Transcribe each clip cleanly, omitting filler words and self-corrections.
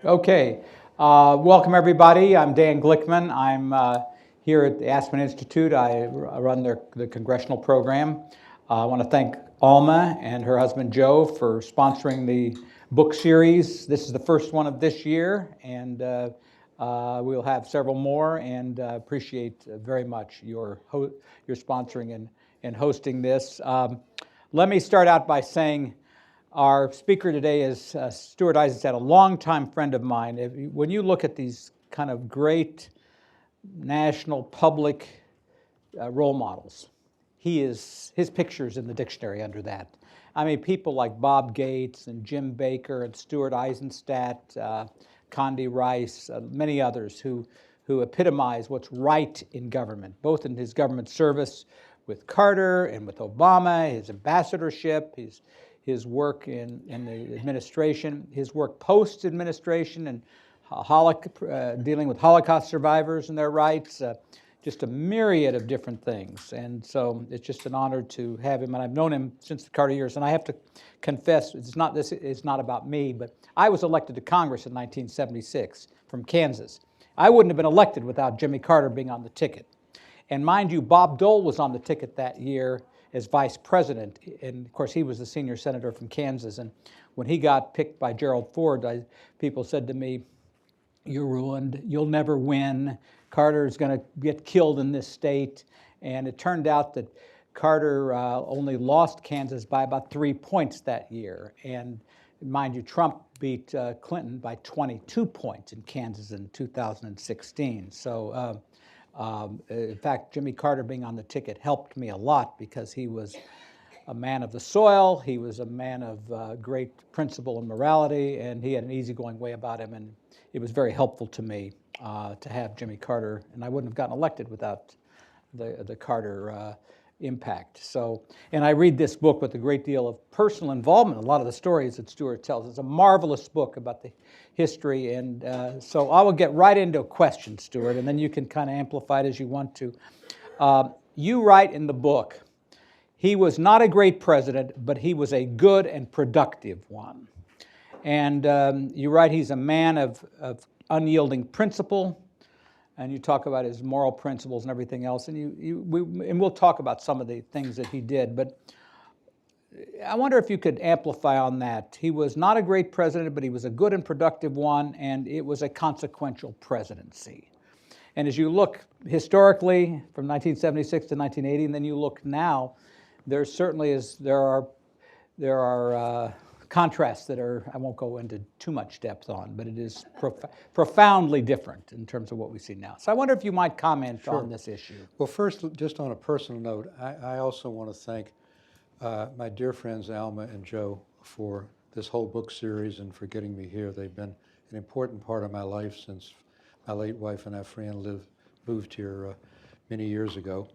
Okay, welcome everybody. I'm Dan Glickman. I'm here at the Aspen Institute. I run the congressional program. I want to thank Alma and her husband Joe for sponsoring the book series. This is the first one of this year, and we'll have several more, and appreciate very much your sponsoring and hosting this. Let me start out by saying our speaker today is Stuart Eisenstadt, a longtime friend of mine. When you look at these kind of great national public role models, his picture's in the dictionary under that. I mean, people like Bob Gates and Jim Baker and Stuart Eisenstadt, Condi Rice, many others who epitomize what's right in government, both in his government service with Carter and with Obama, his ambassadorship, his work in the administration, his work post-administration and dealing with Holocaust survivors and their rights, just a myriad of different things. And so it's just an honor to have him. And I've known him since the Carter years. And I have to confess, this is not about me, but I was elected to Congress in 1976 from Kansas. I wouldn't have been elected without Jimmy Carter being on the ticket. And mind you, Bob Dole was on the ticket that year as vice president, and of course he was the senior senator from Kansas. And when he got picked by Gerald Ford, people said to me, "You're ruined, you'll never win, Carter's going to get killed in this state." And it turned out that Carter only lost Kansas by about 3 points that year. And mind you, Trump beat Clinton by 22 points in Kansas in 2016. So in fact, Jimmy Carter being on the ticket helped me a lot because he was a man of the soil, he was a man of great principle and morality, and he had an easygoing way about him, and it was very helpful to me to have Jimmy Carter, and I wouldn't have gotten elected without the Carter impact. So, and I read this book with a great deal of personal involvement. A lot of the stories that Stuart tells. It's a marvelous book about the history, and so I will get right into a question, Stuart, and then you can kind of amplify it as you want to. You write in the book, he was not a great president, but he was a good and productive one. And you write he's a man of unyielding principle, and you talk about his moral principles and everything else, and we'll talk about some of the things that he did, but I wonder if you could amplify on that. He was not a great president, but he was a good and productive one, and it was a consequential presidency. And as you look historically from 1976 to 1980, and then you look now, there certainly there are contrasts that I won't go into too much depth on, but it is profoundly different in terms of what we see now. So I wonder if you might comment on this issue. Well, first, just on a personal note, I also want to thank my dear friends Alma and Joe for this whole book series and for getting me here. They've been an important part of my life since my late wife and I, Fran, moved here many years ago.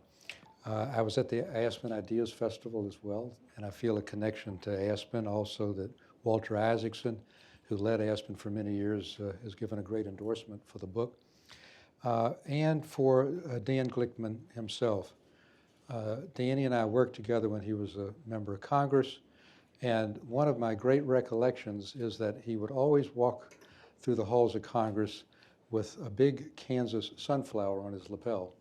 I was at the Aspen Ideas Festival as well, and I feel a connection to Aspen. Also that Walter Isaacson, who led Aspen for many years, has given a great endorsement for the book. And for Dan Glickman himself. Danny and I worked together when he was a member of Congress, and one of my great recollections is that he would always walk through the halls of Congress with a big Kansas sunflower on his lapel.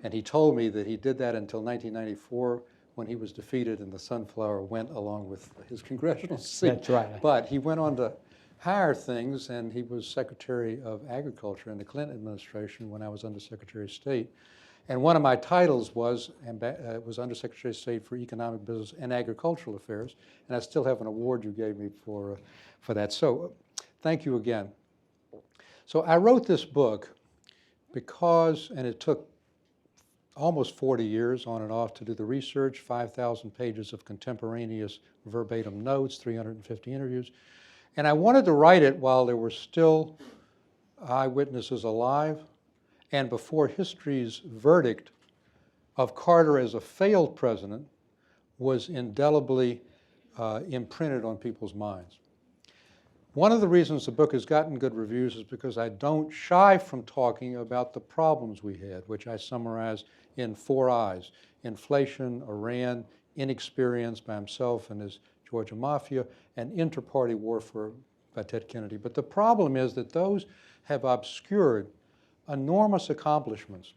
And he told me that he did that until 1994 when he was defeated and the sunflower went along with his congressional seat. That's right. But he went on to higher things, and he was Secretary of Agriculture in the Clinton administration when I was Undersecretary of State. And one of my titles was Undersecretary of State for Economic Business and Agricultural Affairs, and I still have an award you gave me for that. So thank you again. So I wrote this book because, and it took almost 40 years on and off to do the research, 5,000 pages of contemporaneous verbatim notes, 350 interviews. And I wanted to write it while there were still eyewitnesses alive and before history's verdict of Carter as a failed president was indelibly imprinted on people's minds. One of the reasons the book has gotten good reviews is because I don't shy from talking about the problems we had, which I summarize in 4 I's: inflation, Iran, inexperience by himself and his Georgia mafia, and inter-party warfare by Ted Kennedy. But the problem is that those have obscured enormous accomplishments.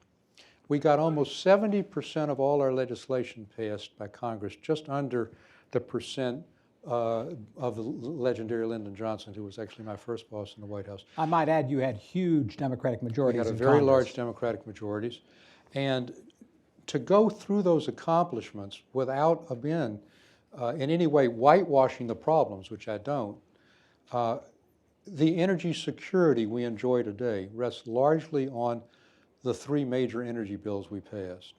We got almost 70% of all our legislation passed by Congress, just under the percent of the legendary Lyndon Johnson, who was actually my first boss in the White House. I might add, you had huge Democratic majorities We had in a very Congress. large Democratic majorities. And to go through those accomplishments without in any way whitewashing the problems, which I don't, the energy security we enjoy today rests largely on the three major energy bills we passed.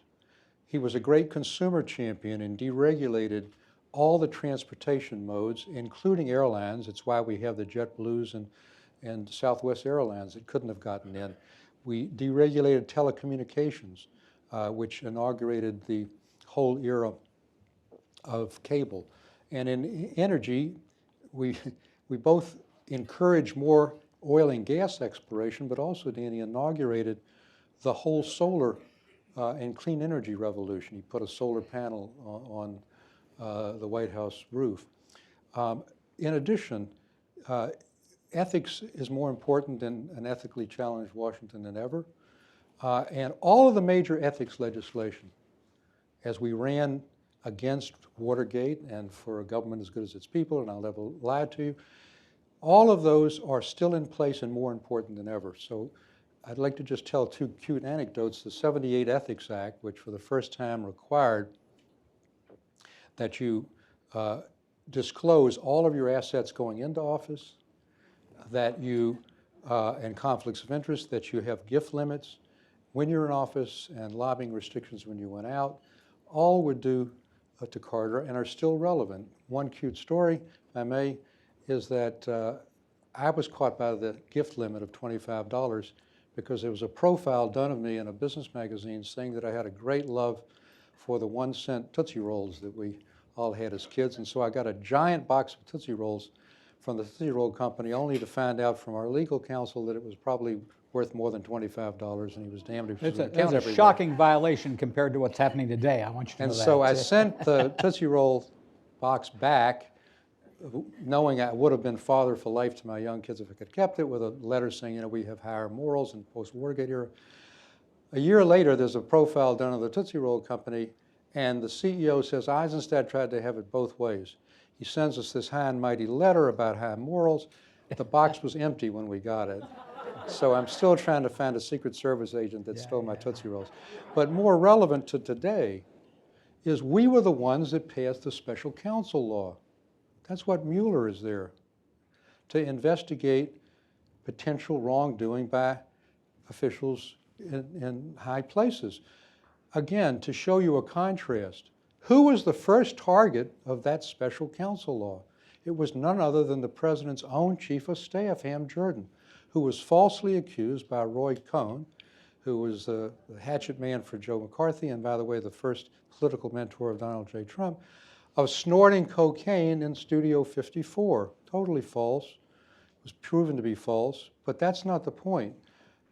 He was a great consumer champion and deregulated all the transportation modes, including airlines. It's why we have the JetBlues and Southwest Airlines that couldn't have gotten in. We deregulated telecommunications, which inaugurated the whole era of cable. And in energy, we both encouraged more oil and gas exploration, but also, Danny, inaugurated the whole solar and clean energy revolution. He put a solar panel on the White House roof. In addition, ethics is more important in an ethically challenged Washington than ever. And all of the major ethics legislation, as we ran against Watergate and for a government as good as its people, and I'll never lie to you, all of those are still in place and more important than ever. So I'd like to just tell two cute anecdotes. The '78 Ethics Act, which for the first time required that you disclose all of your assets going into office, that you, and conflicts of interest, that you have gift limits when you're in office and lobbying restrictions when you went out, all were due to Carter and are still relevant. One cute story, if I may, is that I was caught by the gift limit of $25 because there was a profile done of me in a business magazine saying that I had a great love for the 1-cent Tootsie Rolls that we all had as kids. And so I got a giant box of Tootsie Rolls from the Tootsie Roll Company, only to find out from our legal counsel that it was probably worth more than $25, and he was damned if he was going to count It's a everywhere. shocking violation compared to what's happening today. I want you to know And that. so I sent the Tootsie Roll box back, knowing I would have been father for life to my young kids if I could have kept it, with a letter saying, you know, we have higher morals in post-Watergate era. A year later, there's a profile done of the Tootsie Roll Company, and the CEO says Eisenstadt tried to have it both ways. He sends us this high and mighty letter about high morals. The box was empty when we got it. So I'm still trying to find a Secret Service agent that stole my Tootsie Rolls. But more relevant to today is we were the ones that passed the special counsel law. That's what Mueller is there, to investigate potential wrongdoing by officials in high places. Again, to show you a contrast, who was the first target of that special counsel law? It was none other than the president's own chief of staff, Ham Jordan, who was falsely accused by Roy Cohn, who was the hatchet man for Joe McCarthy, and by the way, the first political mentor of Donald J. Trump, of snorting cocaine in Studio 54. Totally false. It was proven to be false, but that's not the point.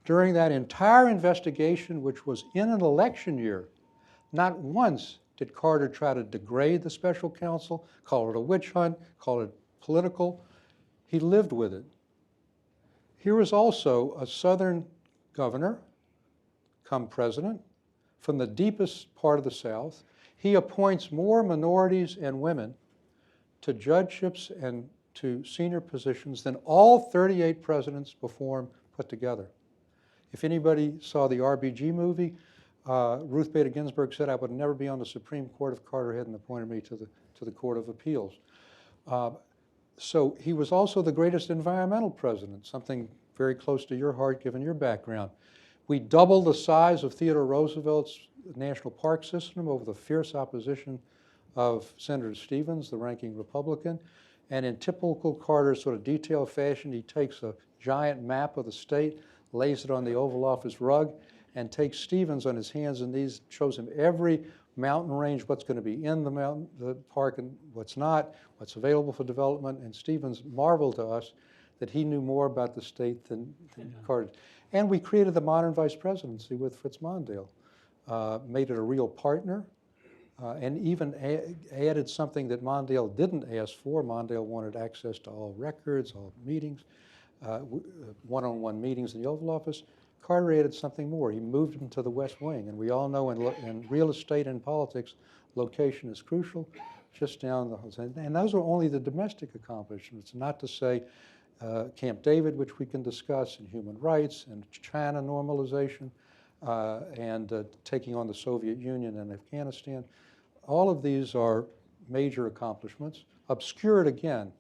During that entire investigation, which was in an election year, not once did Carter try to degrade the special counsel, call it a witch hunt, call it political. He lived with it. Here is also a Southern governor, come president, from the deepest part of the South. He appoints more minorities and women to judgeships and to senior positions than all 38 presidents before him put together. If anybody saw the RBG movie, Ruth Bader Ginsburg said I would never be on the Supreme Court if Carter hadn't appointed me to the Court of Appeals. So he was also the greatest environmental president, something very close to your heart given your background. We doubled the size of Theodore Roosevelt's national park system over the fierce opposition of Senator Stevens, the ranking Republican. And in typical Carter sort of detailed fashion, he takes a giant map of the state, lays it on the Oval Office rug, and takes Stevens on his hands and knees, shows him every mountain range, what's going to be in the park and what's not, what's available for development. And Stevens marveled to us that he knew more about the state than Carter. And we created the modern vice presidency with Fritz Mondale, made it a real partner, and even added something that Mondale didn't ask for. Mondale wanted access to all records, all meetings, one-on-one meetings in the Oval Office. Carter added something more. He moved him to the West Wing, and we all know in real estate and politics, location is crucial. Just down the, and those are only the domestic accomplishments, not to say Camp David, which we can discuss, and human rights, and China normalization, and taking on the Soviet Union and Afghanistan. All of these are major accomplishments, obscured again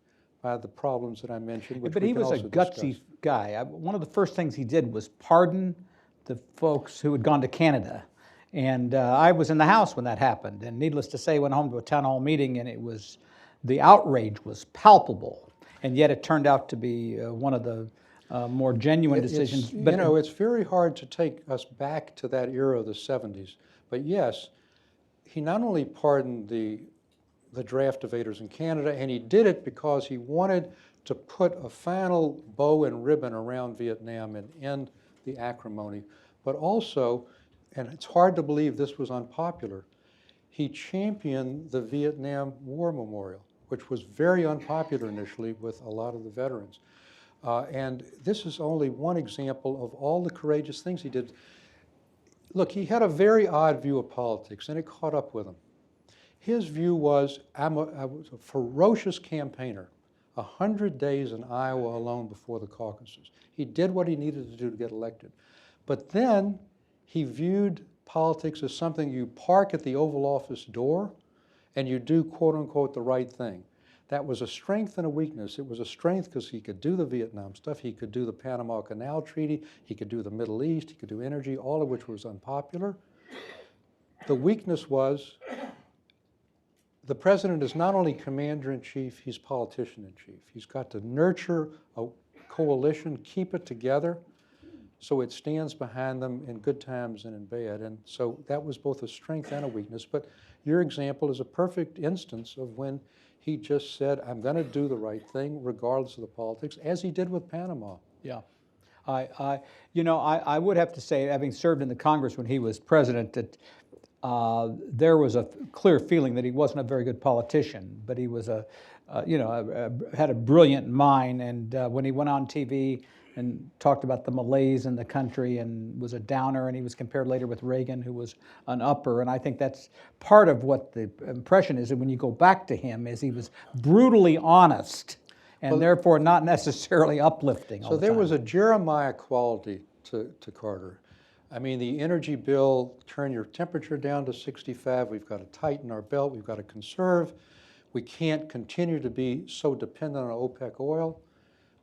by the problems that I mentioned, which But we he can was a also gutsy discuss. guy. One of the first things he did was pardon the folks who had gone to Canada. And I was in the House when that happened. And needless to say, went home to a town hall meeting, and the outrage was palpable. And yet it turned out to be one of the more genuine decisions. But, it's very hard to take us back to that era of the 70s. But yes, he not only pardoned the draft evaders in Canada, and he did it because he wanted to put a final bow and ribbon around Vietnam and end the acrimony, but also, and it's hard to believe this was unpopular, he championed the Vietnam War Memorial, which was very unpopular initially with a lot of the veterans. And this is only one example of all the courageous things he did. Look, he had a very odd view of politics, and it caught up with him. His view was, I was a ferocious campaigner, 100 days in Iowa alone before the caucuses. He did what he needed to do to get elected. But then he viewed politics as something you park at the Oval Office door and you do, quote unquote, the right thing. That was a strength and a weakness. It was a strength because he could do the Vietnam stuff, he could do the Panama Canal Treaty, he could do the Middle East, he could do energy, all of which was unpopular. The weakness was the president is not only commander-in-chief, he's politician-in-chief. He's got to nurture a coalition, keep it together, so it stands behind them in good times and in bad. And so that was both a strength and a weakness. But your example is a perfect instance of when he just said, I'm going to do the right thing regardless of the politics, as he did with Panama. Yeah. I would have to say, having served in the Congress when he was president, that there was a clear feeling that he wasn't a very good politician, but he was had a brilliant mind. And when he went on TV and talked about the malaise in the country and was a downer, and he was compared later with Reagan, who was an upper. And I think that's part of what the impression is, that when you go back to him, is he was brutally honest and therefore not necessarily uplifting. So there was a Jeremiah quality to Carter. I mean, the energy bill, turn your temperature down to 65, we've got to tighten our belt, we've got to conserve. We can't continue to be so dependent on OPEC oil,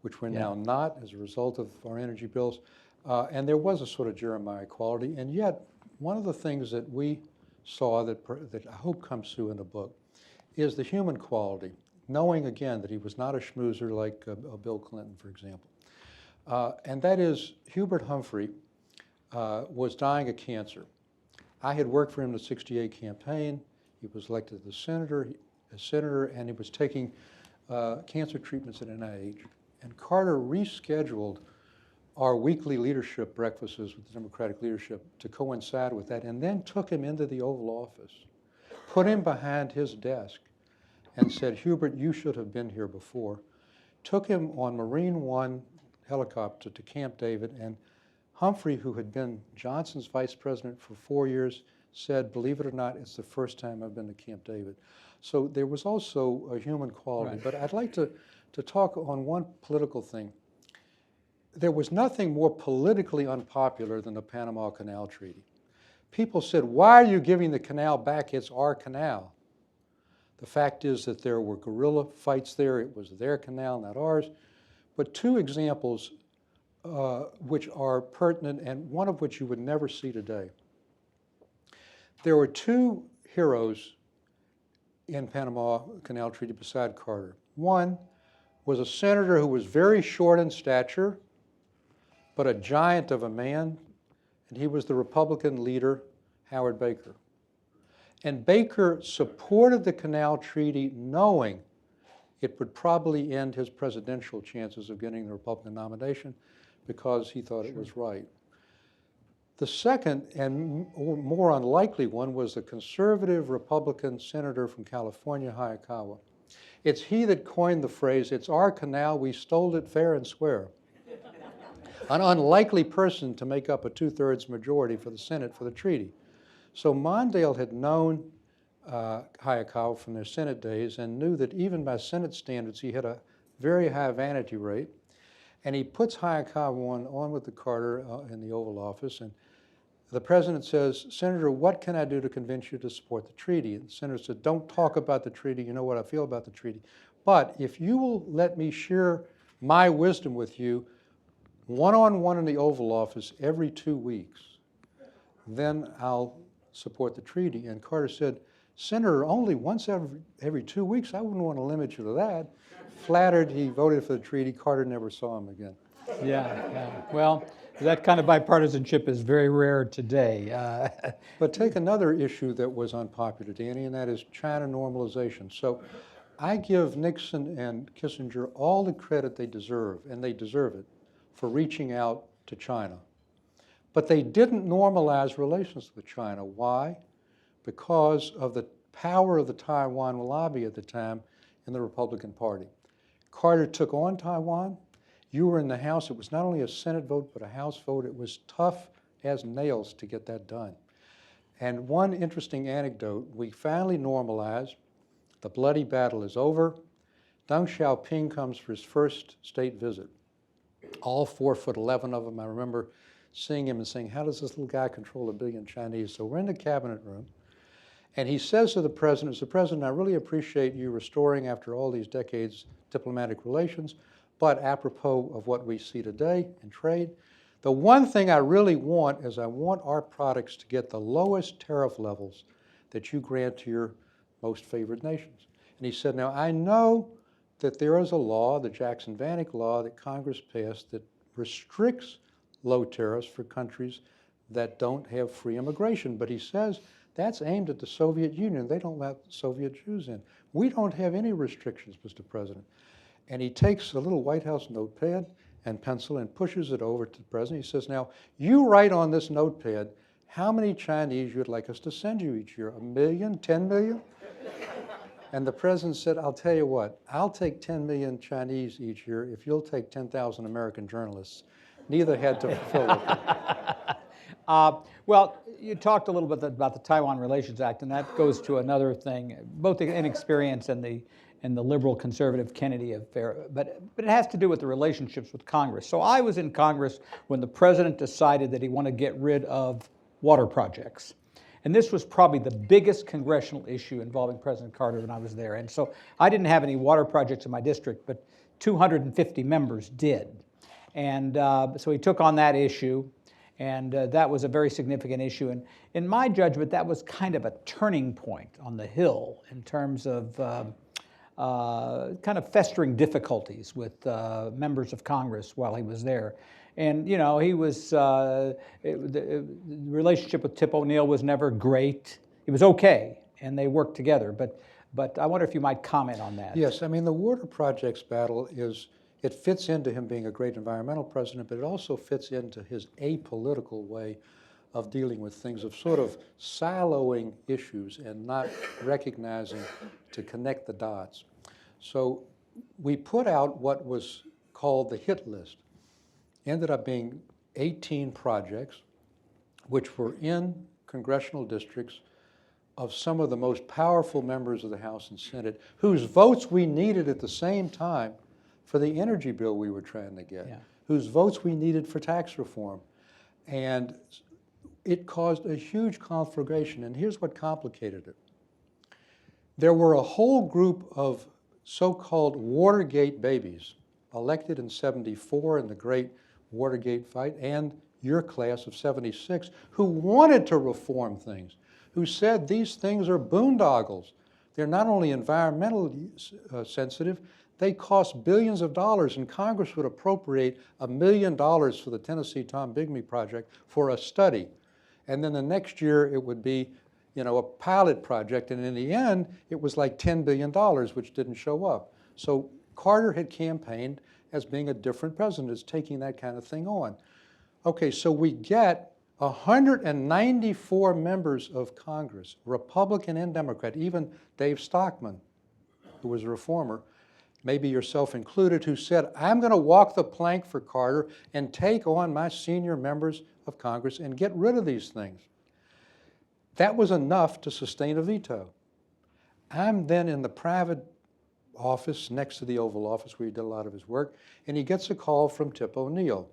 which we're now not as a result of our energy bills. And there was a sort of Jeremiah quality. And yet, one of the things that we saw that I hope comes through in the book is the human quality, knowing again that he was not a schmoozer like Bill Clinton, for example. And that is, Hubert Humphrey was dying of cancer. I had worked for him in the '68 campaign. He was elected as senator, and he was taking cancer treatments at NIH. And Carter rescheduled our weekly leadership breakfasts with the Democratic leadership to coincide with that, and then took him into the Oval Office, put him behind his desk, and said, Hubert, you should have been here before. Took him on Marine One helicopter to Camp David, and Humphrey, who had been Johnson's vice president for 4 years, said, believe it or not, it's the first time I've been to Camp David. So there was also a human quality. Right. But I'd like to talk on one political thing. There was nothing more politically unpopular than the Panama Canal Treaty. People said, why are you giving the canal back? It's our canal. The fact is that there were guerrilla fights there. It was their canal, not ours. But two examples which are pertinent, and one of which you would never see today. There were two heroes in Panama Canal Treaty beside Carter. One was a senator who was very short in stature, but a giant of a man, and he was the Republican leader, Howard Baker. And Baker supported the Canal Treaty knowing it would probably end his presidential chances of getting the Republican nomination because he thought it was right. The second and more unlikely one was the conservative Republican senator from California, Hayakawa. It's he that coined the phrase, "It's our canal, we stole it fair and square." An unlikely person to make up a 2/3 majority for the Senate for the treaty. So Mondale had known Hayakawa from their Senate days and knew that even by Senate standards, he had a very high vanity rate. And he puts Hayakawa on with the Carter in the Oval Office, and the president says, "Senator, what can I do to convince you to support the treaty?" And the senator said, "Don't talk about the treaty. You know what I feel about the treaty. But if you will let me share my wisdom with you one-on-one in the Oval Office every 2 weeks, then I'll support the treaty." And Carter said, "Senator, only once every 2 weeks? I wouldn't want to limit you to that." Flattered, he voted for the treaty. Carter never saw him again. Yeah. Well, that kind of bipartisanship is very rare today. But take another issue that was unpopular, Danny, and that is China normalization. So I give Nixon and Kissinger all the credit they deserve, and they deserve it, for reaching out to China. But they didn't normalize relations with China. Why? Because of the power of the Taiwan lobby at the time in the Republican Party. Carter took on Taiwan. You were in the House. It was not only a Senate vote, but a House vote. It was tough as nails to get that done. And one interesting anecdote, we finally normalized. The bloody battle is over. Deng Xiaoping comes for his first state visit. All 4'11" of them. I remember seeing him and saying, "How does this little guy control 1 billion Chinese?" So we're in the cabinet room. And he says to the president, "Mr. President, I really appreciate you restoring, after all these decades, diplomatic relations. But apropos of what we see today in trade, the one thing I really want is I want our products to get the lowest tariff levels that you grant to your most favored nations." And he said, "Now I know that there is a law, the Jackson-Vanik law, that Congress passed that restricts low tariffs for countries that don't have free immigration. But," he says, "that's aimed at the Soviet Union. They don't let Soviet Jews in. We don't have any restrictions, Mr. President." And he takes a little White House notepad and pencil and pushes it over to the president. He says, "Now, you write on this notepad how many Chinese you'd like us to send you each year. 1 million, 10 million? And the president said, "I'll tell you what, I'll take 10 million Chinese each year if you'll take 10,000 American journalists." Neither had to fulfill it. Well, you talked a little bit about the Taiwan Relations Act, and that goes to another thing, both the inexperience and the liberal conservative Kennedy affair, but it has to do with the relationships with Congress. So I was in Congress when the president decided that he wanted to get rid of water projects. And this was probably the biggest congressional issue involving President Carter when I was there. And so I didn't have any water projects in my district, but 250 members did. And so he took on that issue, and that was a very significant issue. And in my judgment, that was kind of a turning point on the Hill in terms of kind of festering difficulties with members of Congress while he was there. And, you know, he was, the relationship with Tip O'Neill was never great. It was okay, and they worked together. But I wonder if you might comment on that. Yes, I mean, the water projects battle it fits into him being a great environmental president, but it also fits into his apolitical way of dealing with things, of sort of siloing issues and not recognizing to connect the dots. So we put out what was called the hit list. Ended up being 18 projects, which were in congressional districts of some of the most powerful members of the House and Senate, whose votes we needed at the same time for the energy bill we were trying to get, whose votes we needed for tax reform. And it caused a huge conflagration, and here's what complicated it. There were a whole group of so-called Watergate babies, elected in '74 in the great Watergate fight, and your class of '76, who wanted to reform things, who said these things are boondoggles. They're not only environmentally sensitive, they cost billions of dollars, and Congress would appropriate $1 million for the Tennessee Tom Bigby project for a study. And then the next year it would be, you know, a pilot project, and in the end it was like $10 billion, which didn't show up. So Carter had campaigned as being a different president, as taking that kind of thing on. Okay, so we get 194 members of Congress, Republican and Democrat, even Dave Stockman, who was a reformer, maybe yourself included, who said, I'm going to walk the plank for Carter and take on my senior members of Congress and get rid of these things. That was enough to sustain a veto. I'm then in the private office next to the Oval Office where he did a lot of his work, and he gets a call from Tip O'Neill.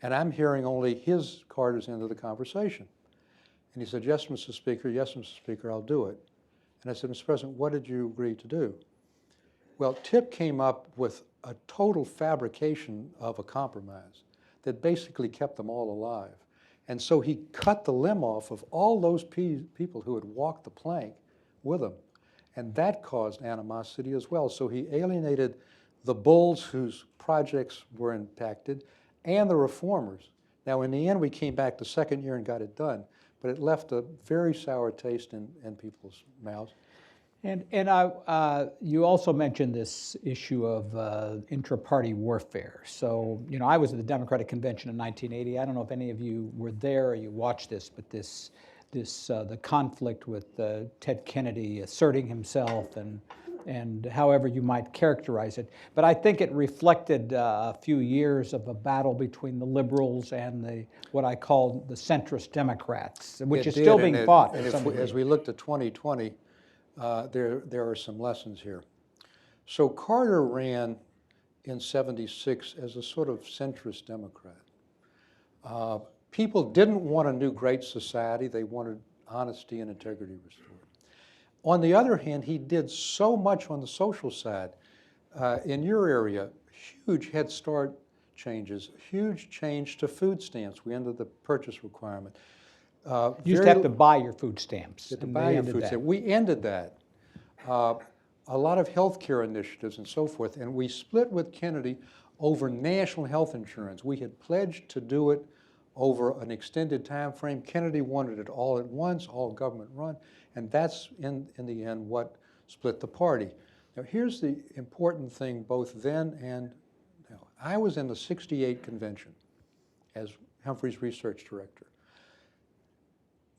And I'm hearing only his, Carter's end of the conversation. And he said, yes, Mr. Speaker, yes, Mr. Speaker, I'll do it. And I said, Mr. President, what did you agree to do? Well, Tip came up with a total fabrication of a compromise that basically kept them all alive. And so he cut the limb off of all those people who had walked the plank with him. And that caused animosity as well. So he alienated the bulls whose projects were impacted and the reformers. Now, in the end, we came back the second year and got it done, but it left a very sour taste in people's mouths. And you also mentioned this issue of intra-party warfare. So, you know, I was at the Democratic Convention in 1980. I don't know if any of you were there or you watched this, but the conflict with Ted Kennedy asserting himself and however you might characterize it. But I think it reflected a few years of a battle between the liberals and what I call the centrist Democrats, which is still being fought. And as we looked at 2020, there are some lessons here. So Carter ran in '76 as a sort of centrist Democrat. People didn't want a new great society. They wanted honesty and integrity restored. On the other hand, he did so much on the social side. In your area, huge Head Start changes, huge change to food stamps. We ended the purchase requirement. You used to have to buy your food stamps. You had to buy your food stamps. We ended that. A lot of health care initiatives and so forth. And we split with Kennedy over national health insurance. We had pledged to do it over an extended time frame. Kennedy wanted it all at once, all government run. And that's, in the end, what split the party. Now, here's the important thing both then and now. I was in the '68 convention as Humphrey's research director.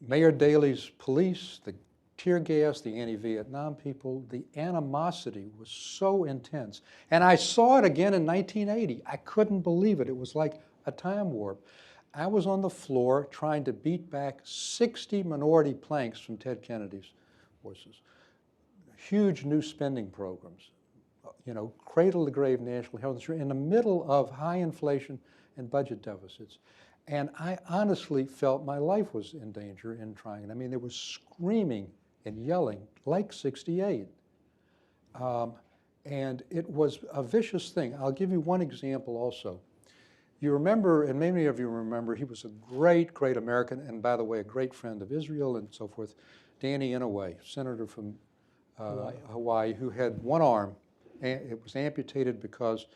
Mayor Daley's police, the tear gas, the anti-Vietnam people, the animosity was so intense. And I saw it again in 1980. I couldn't believe it. It was like a time warp. I was on the floor trying to beat back 60 minority planks from Ted Kennedy's forces. Huge new spending programs, you know, cradle-to-grave national health insurance in the middle of high inflation and budget deficits. And I honestly felt my life was in danger in trying it. I mean, there was screaming and yelling like '68. And it was a vicious thing. I'll give you one example also. You remember, and many of you remember, he was a great, great American, and by the way, a great friend of Israel and so forth, Danny Inouye, senator from Hawaii, who had one arm. It was amputated because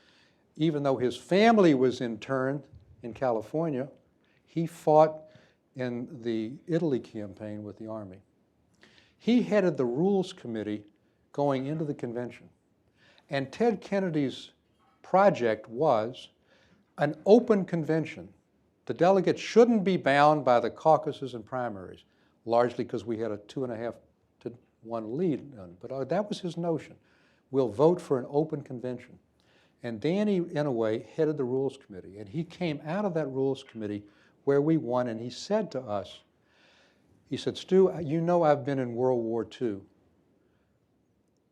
even though his family was interned in California, he fought in the Italy campaign with the Army. He headed the Rules Committee going into the convention. And Ted Kennedy's project was an open convention. The delegates shouldn't be bound by the caucuses and primaries, largely because we had a 2.5 to 1 lead. But that was his notion. We'll vote for an open convention. And Danny Inouye headed the Rules Committee. And he came out of that Rules Committee where we won, and he said to us, he said, Stu, you know I've been in World War II.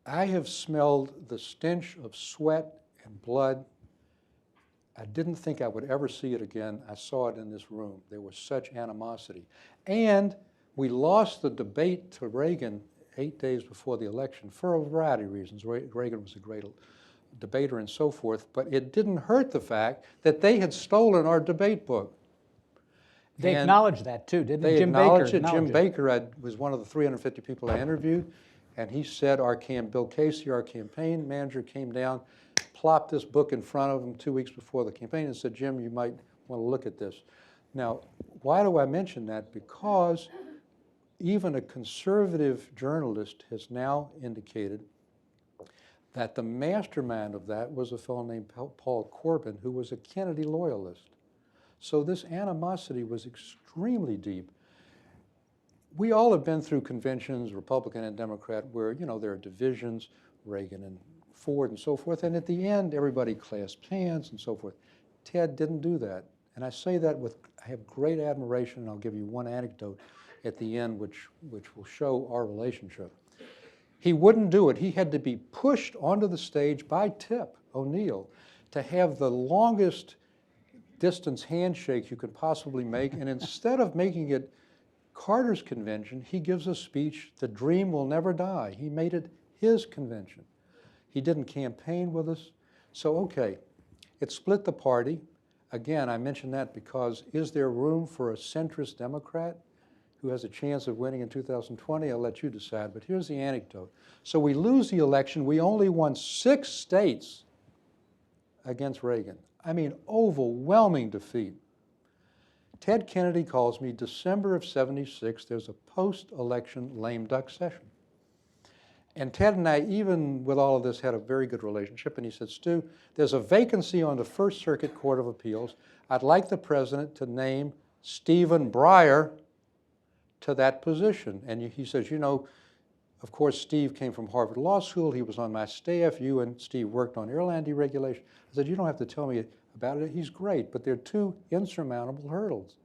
I have smelled the stench of sweat and blood. I didn't think I would ever see it again. I saw it in this room. There was such animosity. And we lost the debate to Reagan 8 days before the election for a variety of reasons. Reagan was a great debater and so forth, but it didn't hurt the fact that they had stolen our debate book. They acknowledged that too, didn't they? Jim Baker. Jim Baker was one of the 350 people I interviewed, and he said Bill Casey, our campaign manager, came down, plopped this book in front of him 2 weeks before the campaign and said, Jim, you might want to look at this. Now, why do I mention that? Because even a conservative journalist has now indicated that the mastermind of that was a fellow named Paul Corbin, who was a Kennedy loyalist. So this animosity was extremely deep. We all have been through conventions, Republican and Democrat, where, you know, there are divisions, Reagan and Ford and so forth, and at the end, everybody clasped hands and so forth. Ted didn't do that. And I say that with, I have great admiration, and I'll give you one anecdote at the end which will show our relationship. He wouldn't do it. He had to be pushed onto the stage by Tip O'Neill to have the longest distance handshake you could possibly make, and instead of making it Carter's convention, he gives a speech, "The dream will never die." He made it his convention. He didn't campaign with us. So, okay, it split the party. Again, I mention that because is there room for a centrist Democrat who has a chance of winning in 2020? I'll let you decide, but here's the anecdote. So we lose the election. We only won 6 states against Reagan. I mean, overwhelming defeat. Ted Kennedy calls me December of '76. There's a post-election lame duck session. And Ted and I, even with all of this, had a very good relationship. And he said, "Stu, there's a vacancy on the First Circuit Court of Appeals. I'd like the president to name Stephen Breyer to that position." And he says, "You know, of course, Steve came from Harvard Law School. He was on my staff. You and Steve worked on airline deregulation." I said, "You don't have to tell me about it. He's great, but there are 2 insurmountable hurdles."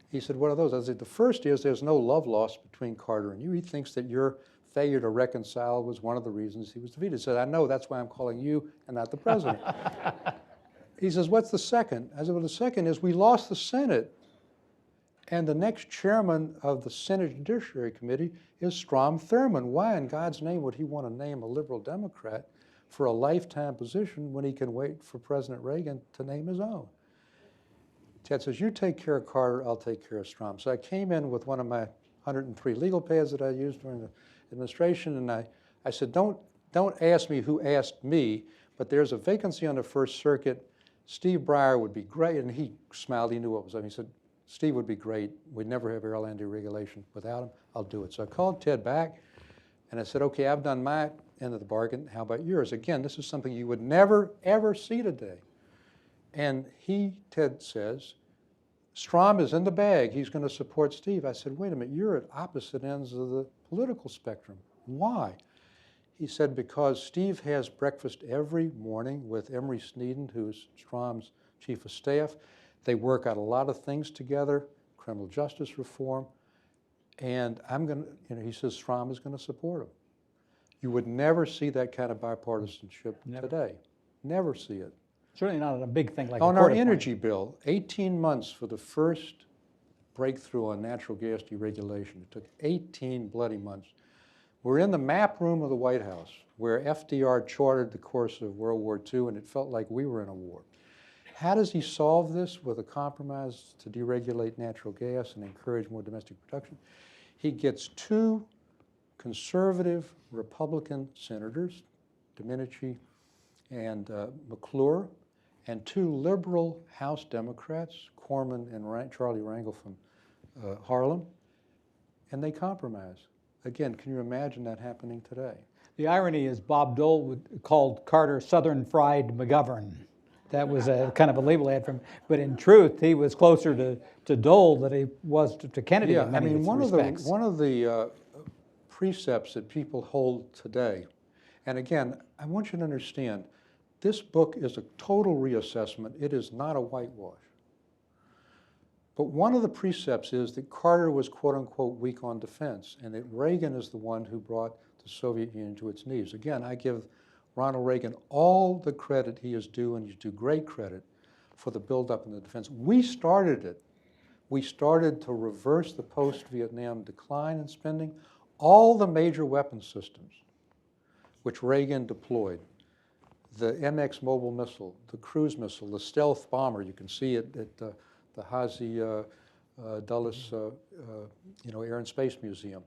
He said, "What are those?" I said, "The first is there's no love lost between Carter and you. He thinks that your failure to reconcile was one of the reasons he was defeated." He said, "I know, that's why I'm calling you and not the president." He says, "What's the second?" I said, "Well, the second is we lost the Senate, and the next chairman of the Senate Judiciary Committee is Strom Thurmond. Why in God's name would he want to name a liberal Democrat for a lifetime position when he can wait for President Reagan to name his own?" Ted says, "You take care of Carter, I'll take care of Strom." So I came in with one of my 103 legal pads that I used during the administration, and I said, don't ask me who asked me, but there's a vacancy on the First Circuit. Steve Breyer would be great. And he smiled, he knew what was up. He said, "Steve would be great. We'd never have airline deregulation without him. I'll do it." So I called Ted back, and I said, "Okay, I've done my end of the bargain. How about yours?" Again, this is something you would never, ever see today. And Ted says, "Strom is in the bag. He's going to support Steve." I said, "Wait a minute, you're at opposite ends of the political spectrum. Why?" He said, "Because Steve has breakfast every morning with Emory Sneeden, who's Strom's chief of staff. They work out a lot of things together, criminal justice reform, and he says Strom is going to support him." You would never see that kind of bipartisanship today. Never see it. Certainly not on a big thing like on our energy bill, 18 months for the first breakthrough on natural gas deregulation. It took 18 bloody months. We're in the map room of the White House, where FDR charted the course of World War II, and it felt like we were in a war. How does he solve this with a compromise to deregulate natural gas and encourage more domestic production? He gets 2 conservative Republican senators, Domenici and McClure, and 2 liberal House Democrats, Corman and Charlie Rangel from Harlem, and they compromise. Again, can you imagine that happening today? The irony is Bob Dole called Carter Southern Fried McGovern. That was a kind of a label ad from, but in truth, he was closer to Dole than he was to Kennedy in many respects. One of the precepts that people hold today, and again, I want you to understand, this book is a total reassessment. It is not a whitewash. But one of the precepts is that Carter was, quote unquote, weak on defense, and that Reagan is the one who brought the Soviet Union to its knees. Again, I give Ronald Reagan all the credit he is due, and he's due great credit for the buildup in the defense. We started it. We started to reverse the post-Vietnam decline in spending. All the major weapon systems, which Reagan deployed, the MX mobile missile, the cruise missile, the stealth bomber, you can see it at the Hazy Dulles Air and Space Museum.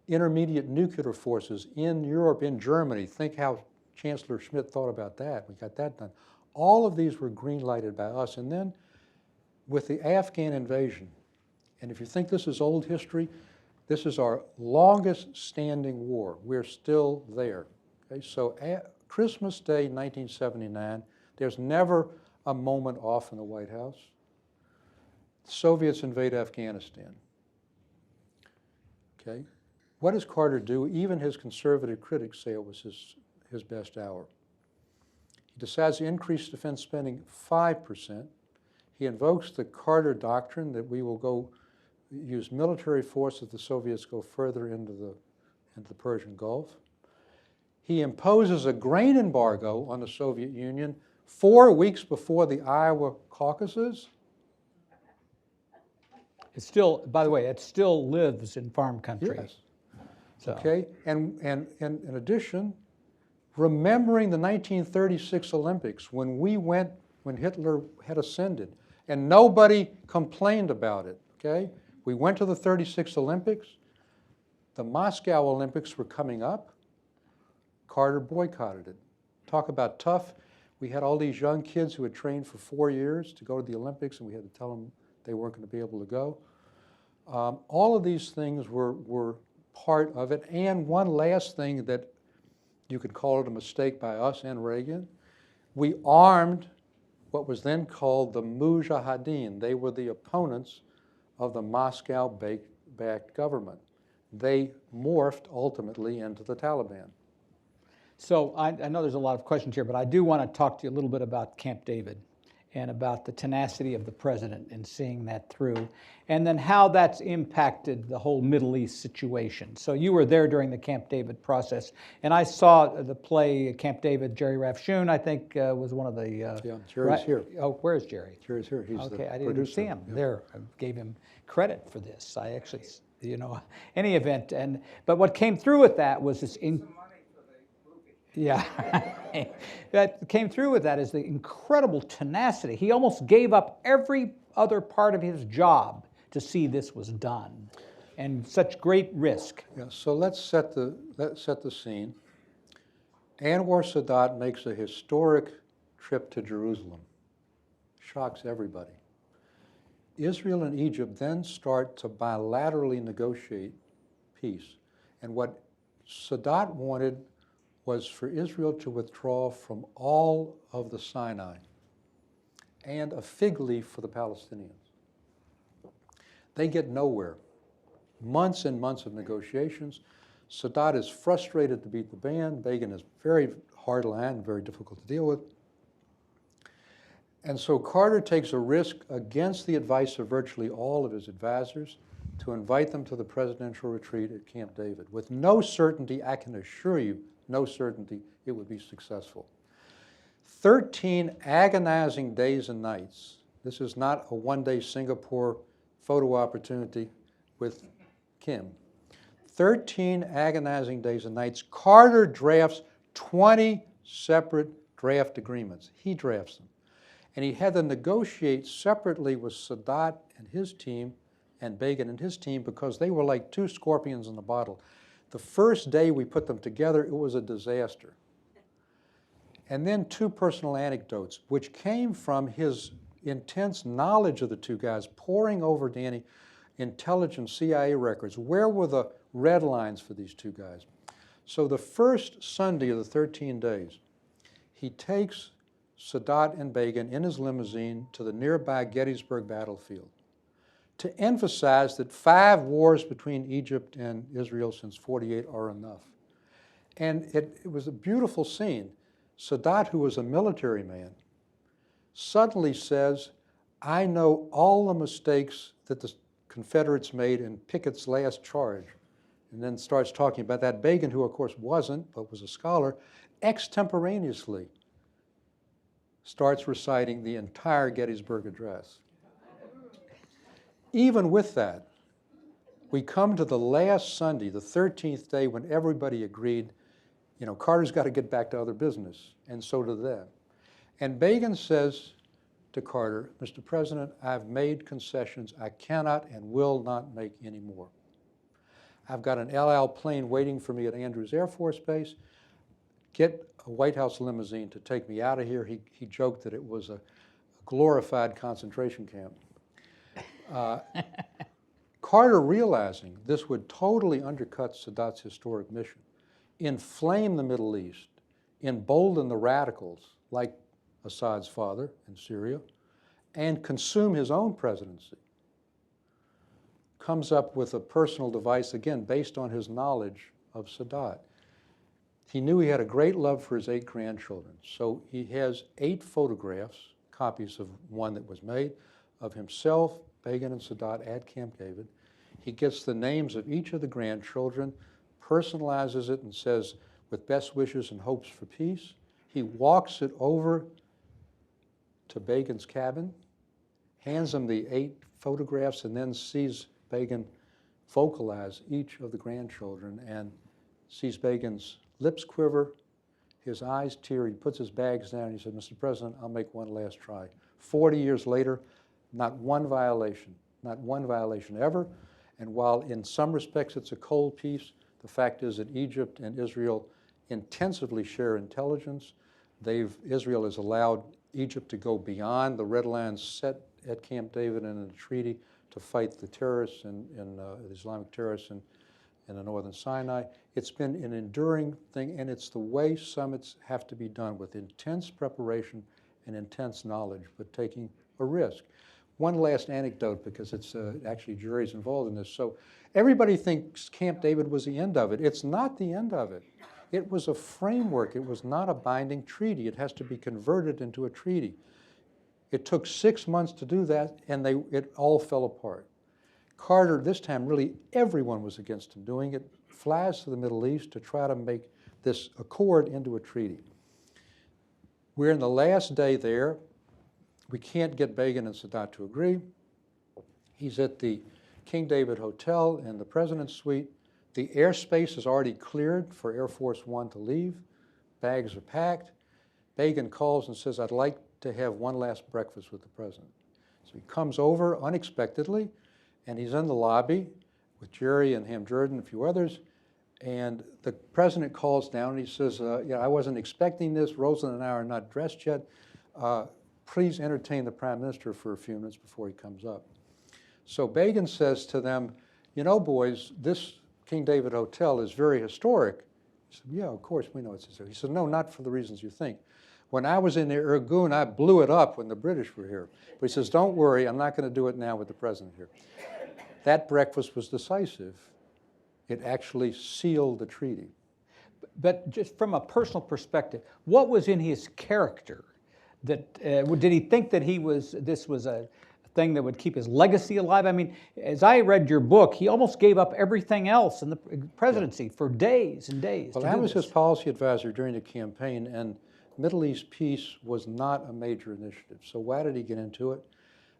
Intermediate nuclear forces in Europe, in Germany. Think how Chancellor Schmidt thought about that. We got that done. All of these were green-lighted by us. And then with the Afghan invasion, and if you think this is old history, this is our longest standing war. We're still there. Okay? So Christmas Day, 1979, there's never a moment off in the White House. Soviets invade Afghanistan. Okay? What does Carter do? Even his conservative critics say it was his best hour. He decides to increase defense spending 5%. He invokes the Carter Doctrine that we will go use military force if the Soviets go further into the Persian Gulf. He imposes a grain embargo on the Soviet Union 4 weeks before the Iowa caucuses. It still, by the way, it still lives in farm country. Yes. So. Okay, and in addition, remembering the 1936 Olympics when Hitler had ascended, and nobody complained about it, okay? We went to the 36 Olympics. The Moscow Olympics were coming up. Carter boycotted it. Talk about tough. We had all these young kids who had trained for 4 years to go to the Olympics, and we had to tell them they weren't going to be able to go. All of these things were part of it. And one last thing that you could call it a mistake by us and Reagan, we armed what was then called the Mujahideen. They were the opponents of the Moscow-backed government. They morphed ultimately into the Taliban. So I know there's a lot of questions here, but I do want to talk to you a little bit about Camp David and about the tenacity of the president in seeing that through, and then how that's impacted the whole Middle East situation. So you were there during the Camp David process, and I saw the play Camp David. Jerry Rafshoon, I think, was one of the... yeah, Jerry's here. Oh, where's Jerry? Jerry's here. He's okay, the I didn't producer. see him Yeah. there. I gave him credit for this. I actually, any event. But what came through with that was this... Yeah, that came through with that is the incredible tenacity. He almost gave up every other part of his job to see this was done, and such great risk. Yeah. So let's set the scene. Anwar Sadat makes a historic trip to Jerusalem. Shocks everybody. Israel and Egypt then start to bilaterally negotiate peace, and what Sadat wanted was for Israel to withdraw from all of the Sinai and a fig leaf for the Palestinians. They get nowhere. Months and months of negotiations. Sadat is frustrated to beat the band. Begin is very hard line, very difficult to deal with. And so Carter takes a risk against the advice of virtually all of his advisors to invite them to the presidential retreat at Camp David. With no certainty, I can assure you, no certainty it would be successful. 13 agonizing days and nights. This is not a one-day Singapore photo opportunity with Kim. 13 agonizing days and nights. Carter drafts 20 separate draft agreements. He drafts them. And he had to negotiate separately with Sadat and his team and Begin and his team because they were like two scorpions in a bottle. The first day we put them together, it was a disaster. And then two personal anecdotes, which came from his intense knowledge of the two guys, poring over Danny intelligence CIA records. Where were the red lines for these two guys? So the first Sunday of the 13 days, he takes Sadat and Begin in his limousine to the nearby Gettysburg battlefield to emphasize that 5 wars between Egypt and Israel since 48 are enough. And it was a beautiful scene. Sadat, who was a military man, suddenly says, I know all the mistakes that the Confederates made in Pickett's last charge, and then starts talking about that. Begin, who of course wasn't, but was a scholar, extemporaneously starts reciting the entire Gettysburg Address. Even with that, we come to the last Sunday, the 13th day, when everybody agreed, Carter's got to get back to other business, and so do they. And Begin says to Carter, Mr. President, I've made concessions. I cannot and will not make any more. I've got an El Al plane waiting for me at Andrews Air Force Base. Get a White House limousine to take me out of here. He joked that it was a glorified concentration camp. Carter, realizing this would totally undercut Sadat's historic mission, inflame the Middle East, embolden the radicals like Assad's father in Syria, and consume his own presidency. comes up with a personal device, again, based on his knowledge of Sadat. He knew he had a great love for his 8 grandchildren. So he has 8 photographs, copies of one that was made, of himself, Begin, and Sadat at Camp David. He gets the names of each of the grandchildren, personalizes it, and says, with best wishes and hopes for peace. He walks it over to Begin's cabin, hands him the 8 photographs, and then sees Begin vocalize each of the grandchildren and sees Begin's lips quiver, his eyes tear. He puts his bags down. He said, Mr. President, I'll make one last try. 40 years later, not one violation ever. And while in some respects it's a cold peace, the fact is that Egypt and Israel intensively share intelligence. Israel has allowed Egypt to go beyond the red lines set at Camp David and in the treaty to fight the terrorists the Islamic terrorists in the northern Sinai. It's been an enduring thing, and it's the way summits have to be done, with intense preparation and intense knowledge, but taking a risk. One last anecdote, because it's actually juries involved in this. So everybody thinks Camp David was the end of it. It's not the end of it. It was a framework. It was not a binding treaty. It has to be converted into a treaty. It took 6 months to do that, and it all fell apart. Carter, this time, really everyone was against him doing it, flies to the Middle East to try to make this accord into a treaty. We're in the last day there. We can't get Begin and Sadat to agree. He's at the King David Hotel in the President's Suite. The airspace is already cleared for Air Force One to leave. Bags are packed. Begin calls and says, I'd like to have one last breakfast with the President. So he comes over unexpectedly, and he's in the lobby with Jerry and Ham Jordan and a few others, and the President calls down and he says, I wasn't expecting this. Rosa and I are not dressed yet. Please entertain the Prime Minister for a few minutes before he comes up. So Begin says to them, boys, this King David Hotel is very historic. He said, yeah, of course, we know it's historic. He said, no, not for the reasons you think. When I was in the Irgun, I blew it up when the British were here. But he says, don't worry, I'm not going to do it now with the President here. That breakfast was decisive. It actually sealed the treaty. But just from a personal perspective, what was in his character that, did he think that this was a thing that would keep his legacy alive? I mean, as I read your book, he almost gave up everything else in the presidency for days and days. Well, I was his policy advisor during the campaign, and Middle East peace was not a major initiative. So why did he get into it?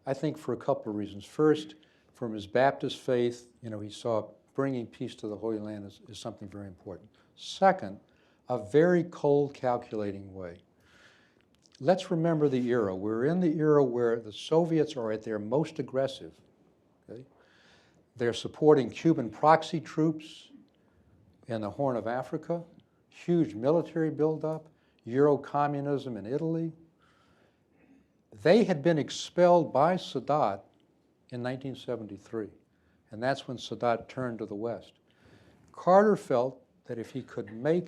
I think for a couple of reasons. First, from his Baptist faith, he saw bringing peace to the Holy Land is something very important. Second, a very cold, calculating way. Let's remember the era. We're in the era where the Soviets are at their most aggressive. Okay? They're supporting Cuban proxy troops in the Horn of Africa, huge military buildup, Euro-communism in Italy. They had been expelled by Sadat in 1973, and that's when Sadat turned to the West. Carter felt that if he could make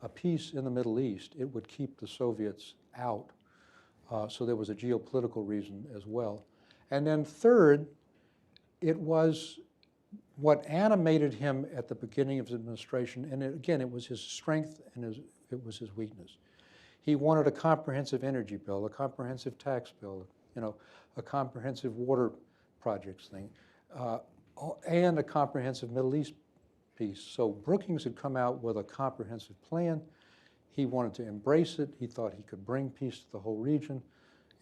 a peace in the Middle East, it would keep the Soviets out. So there was a geopolitical reason as well. And then third, it was what animated him at the beginning of his administration, and again, it was his strength and it was his weakness. He wanted a comprehensive energy bill, a comprehensive tax bill, a comprehensive water projects thing, and a comprehensive Middle East peace. So Brookings had come out with a comprehensive plan. He wanted to embrace it. He thought he could bring peace to the whole region.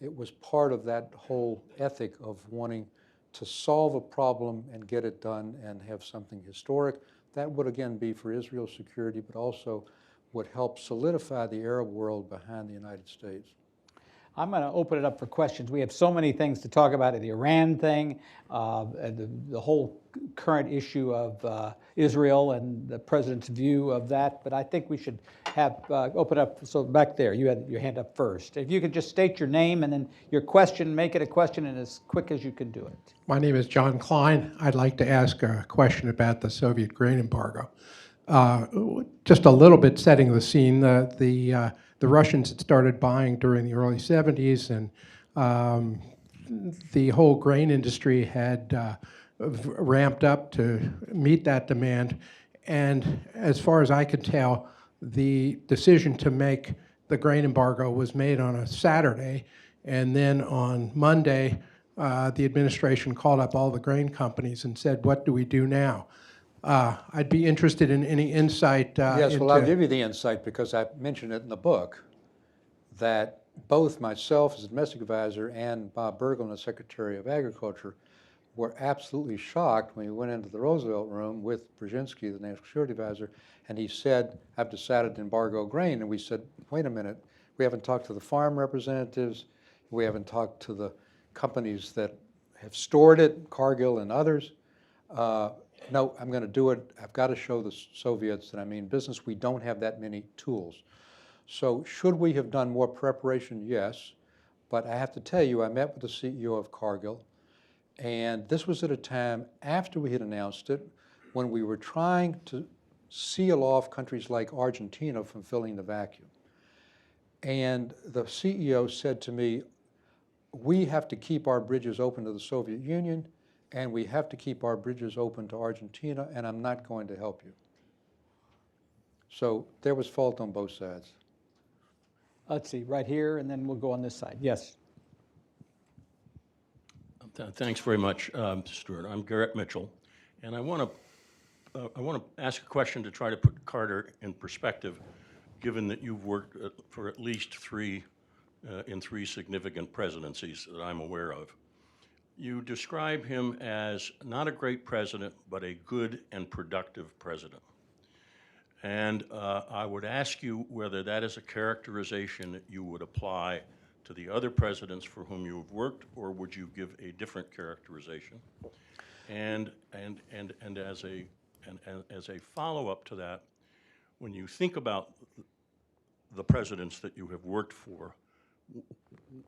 It was part of that whole ethic of wanting to solve a problem and get it done and have something historic. That would again be for Israel's security, but also would help solidify the Arab world behind the United States. I'm going to open it up for questions. We have so many things to talk about, the Iran thing, the whole current issue of Israel and the president's view of that. But I think we should have open up. So back there, you had your hand up first. If you could just state your name and then your question, make it a question and as quick as you can do it. My name is John Klein. I'd like to ask a question about the Soviet grain embargo. Just a little bit setting the scene. The Russians had started buying during the early 70s, and the whole grain industry had ramped up to meet that demand. And as far as I could tell, the decision to make the grain embargo was made on a Saturday, and then on Monday, the administration called up all the grain companies and said, "What do we do now?" I'd be interested in any insight Yes, into. well, I'll give you the insight because I mentioned it in the book that both myself as a domestic advisor and Bob Bergel, the Secretary of Agriculture, were absolutely shocked when we went into the Roosevelt room with Brzezinski, the National Security Advisor, and he said, "I've decided to embargo grain." And we said, "Wait a minute, we haven't talked to the farm representatives, we haven't talked to the companies that have stored it, Cargill and others. No, I'm going to do it. I've got to show the Soviets that I mean business. We don't have that many tools." So should we have done more preparation? Yes. But I have to tell you, I met with the CEO of Cargill, and this was at a time after we had announced it, when we were trying to seal off countries like Argentina from filling the vacuum. And the CEO said to me, "We have to keep our bridges open to the Soviet Union, and we have to keep our bridges open to Argentina, and I'm not going to help you." So there was fault on both sides. Let's see, right here, and then we'll go on this side. Yes. Thanks very much, Stuart. I'm Garrett Mitchell, and I want to ask a question to try to put Carter in perspective, given that you've worked for at least three significant presidencies that I'm aware of. You describe him as not a great president, but a good and productive president. And I would ask you whether that is a characterization that you would apply to the other presidents for whom you have worked, or would you give a different characterization? And as a follow-up to that, when you think about the presidents that you have worked for,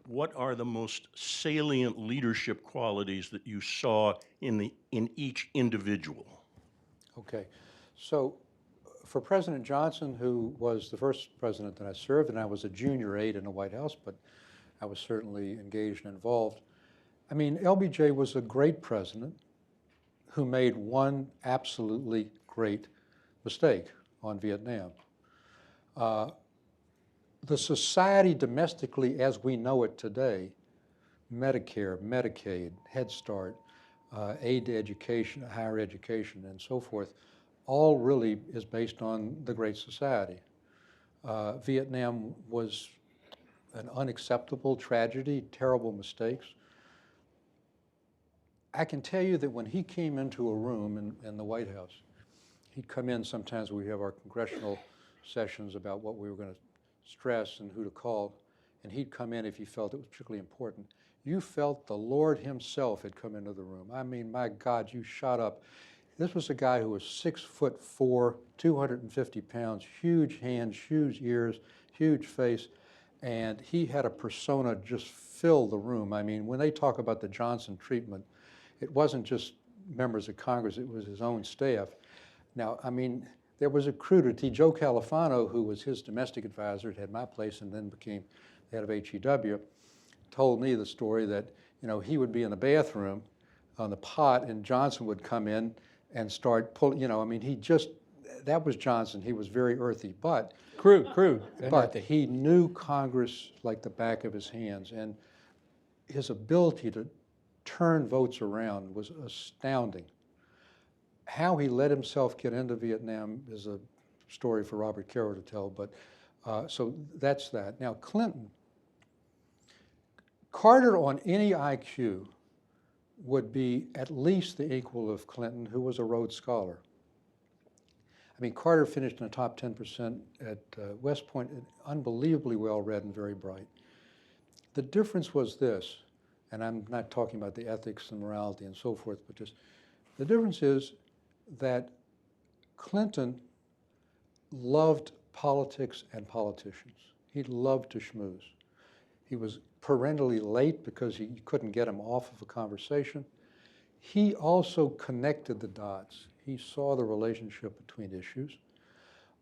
what are the most salient leadership qualities that you saw in each individual? Okay, so for President Johnson, who was the first president that I served, and I was a junior aide in the White House, but I was certainly engaged and involved. I mean, LBJ was a great president who made one absolutely great mistake on Vietnam. The society domestically as we know it today, Medicare, Medicaid, Head Start, aid to education, higher education, and so forth, all really is based on the Great Society. Vietnam was an unacceptable tragedy, terrible mistakes. I can tell you that when he came into a room in the White House, he'd come in sometimes we have our congressional sessions about what we were going to stress and who to call, and he'd come in if he felt it was particularly important. You felt the Lord himself had come into the room. I mean, my God, you shot up. This was a guy who was 6'4", 250 pounds, huge hands, huge ears, huge face, and he had a persona just fill the room. I mean, when they talk about the Johnson treatment, it wasn't just members of Congress, it was his own staff. Now, I mean, there was a crudity. Joe Califano, who was his domestic advisor, had my place and then became the head of HEW, told me the story that, you know, he would be in the bathroom on the pot and Johnson would come in and start pulling, you know, I mean, that was Johnson. He was very earthy, but Crude. But he knew Congress like the back of his hands, and his ability to turn votes around was astounding. How he let himself get into Vietnam is a story for Robert Caro to tell, but so that's that. Now, Clinton. Carter on any IQ would be at least the equal of Clinton, who was a Rhodes Scholar. I mean, Carter finished in the top 10% at West Point, unbelievably well-read and very bright. The difference was this, and I'm not talking about the ethics and morality and so forth, but just the difference is that Clinton loved politics and politicians. He loved to schmooze. He was perennially late because you couldn't get him off of a conversation. He also connected the dots. He saw the relationship between issues.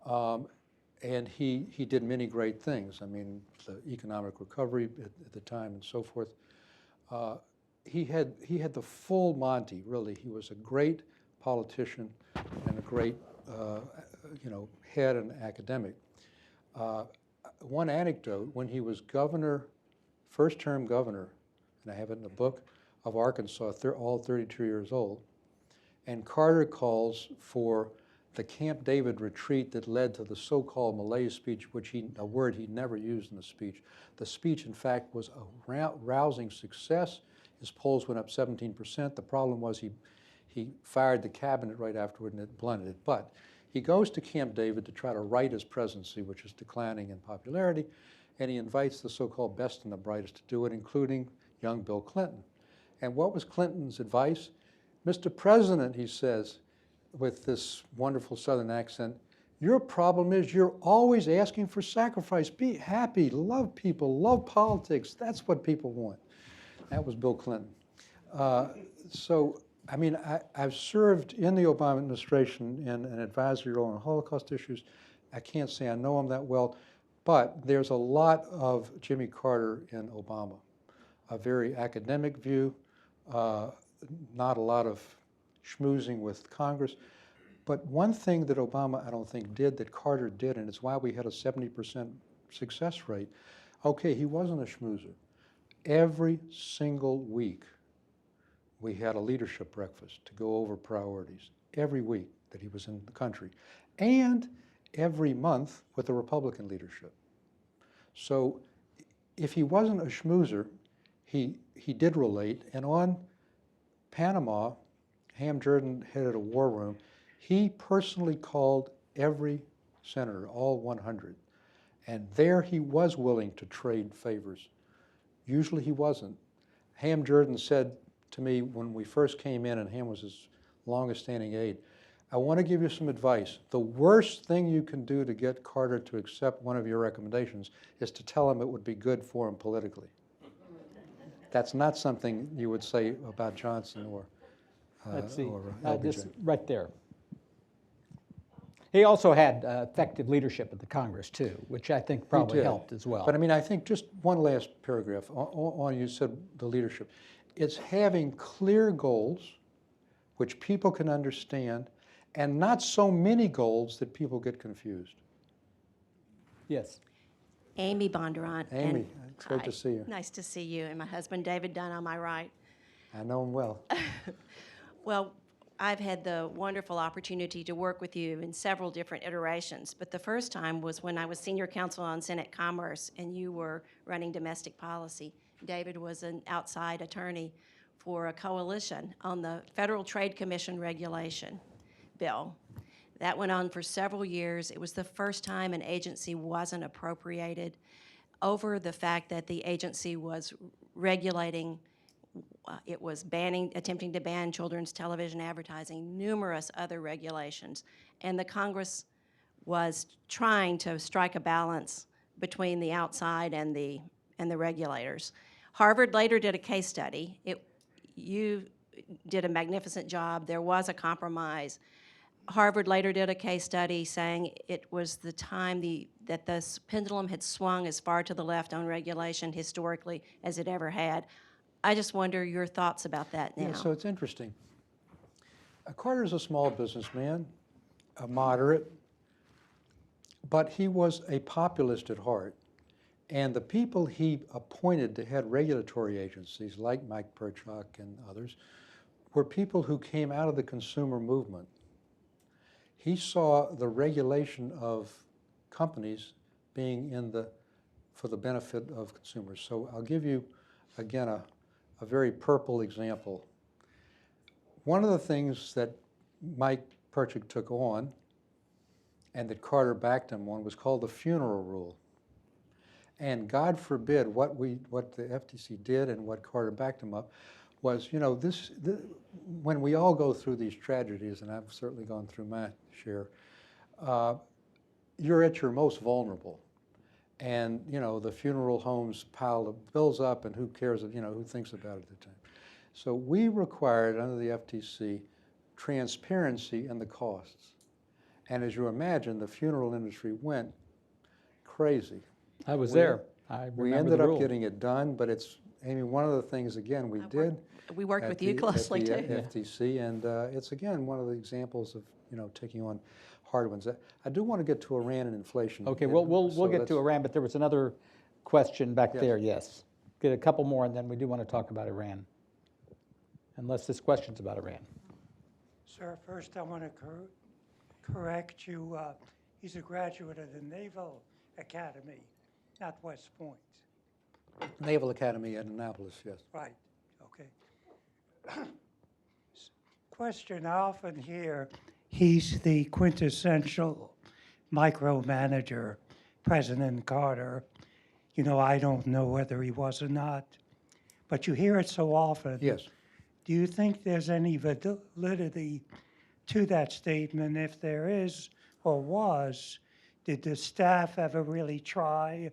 And he did many great things. I mean, the economic recovery at the time and so forth. he had the full Monty, really. He was a great politician and a great, head and academic. One anecdote, when he was governor, first-term governor, and I have it in the book, of Arkansas, all 32 years old, and Carter calls for the Camp David retreat that led to the so-called Malaise speech, a word he never used in the speech. The speech, in fact, was a rousing success. His polls went up 17%. The problem was he fired the cabinet right afterward and it blunted it. But he goes to Camp David to try to right his presidency, which is declining in popularity, and he invites the so-called best and the brightest to do it, including young Bill Clinton. And what was Clinton's advice? Mr. President, he says, with this wonderful Southern accent, your problem is you're always asking for sacrifice. Be happy, love people, love politics. That's what people want. That was Bill Clinton. I've served in the Obama administration in an advisory role on Holocaust issues. I can't say I know him that well, but there's a lot of Jimmy Carter in Obama. A very academic view, not a lot of schmoozing with Congress. But one thing that Obama, I don't think, did that Carter did, and it's why we had a 70% success rate. Okay, he wasn't a schmoozer. Every single week, we had a leadership breakfast to go over priorities. Every week that he was in the country. And every month with the Republican leadership. So if he wasn't a schmoozer, he did relate. And on Panama, Ham Jordan headed a war room. He personally called every senator, all 100. And there he was willing to trade favors. Usually he wasn't. Ham Jordan said to me when we first came in, and Ham was his longest standing aide, I want to give you some advice. The worst thing you can do to get Carter to accept one of your recommendations is to tell him it would be good for him politically. That's not something you would say about Johnson or Let's see, LBJ. this right there. He also had effective leadership at the Congress too, which I think probably did. helped as well. But I mean, I think just one last paragraph on you said the leadership. It's having clear goals which people can understand and not so many goals that people get confused. Yes. Amy Bondurant. Amy, it's great to see you. Nice to see you. And my husband, David Dunn, on my right. I know him well. Well, I've had the wonderful opportunity to work with you in several different iterations, but the first time was when I was senior counsel on Senate Commerce and you were running domestic policy. David was an outside attorney for a coalition on the Federal Trade Commission regulation bill. That went on for several years. It was the first time an agency wasn't appropriated over the fact that the agency was regulating, it was attempting to ban children's television advertising, numerous other regulations. And the Congress was trying to strike a balance between the outside and the regulators. Harvard later did a case study. You did a magnificent job. There was a compromise. Harvard later did a case study saying it was the time that the pendulum had swung as far to the left on regulation historically as it ever had. I just wonder your thoughts about that now. Yeah, so it's interesting. Carter's a small businessman, a moderate, but he was a populist at heart. And the people he appointed to head regulatory agencies, like Mike Perchak and others, were people who came out of the consumer movement. He saw the regulation of companies being for the benefit of consumers. So I'll give you, again, a very purple example. One of the things that Mike Perchak took on and that Carter backed him on was called the funeral rule. And God forbid what the FTC did and what Carter backed him up was, when we all go through these tragedies, and I've certainly gone through my share, you're at your most vulnerable. And, the funeral homes pile the bills up, and who cares, who thinks about it at the time. So we required, under the FTC, transparency in the costs. And as you imagine, the funeral industry went crazy. I was there. I We remember ended the up rule. getting it done, but it's Amy, one of the things, again, we did. We worked at with you the- closely, at the too. FTC, and it's, again, one of the examples of, taking on hard ones. I do want to get to Iran and inflation. Okay, Yeah, we'll so get to let's- Iran, but there was another question back Yes. there, yes. Get a couple more, and then we do want to talk about Iran. Unless this question's about Iran. Sir, first I want to correct you. He's a graduate of the Naval Academy, not West Point. Naval Academy at Annapolis, yes. Right, okay. Question I often hear, he's the quintessential micromanager, President Carter. I don't know whether he was or not, but you hear it so often. Yes. Do you think there's any validity to that statement? If there is or was, did the staff ever really try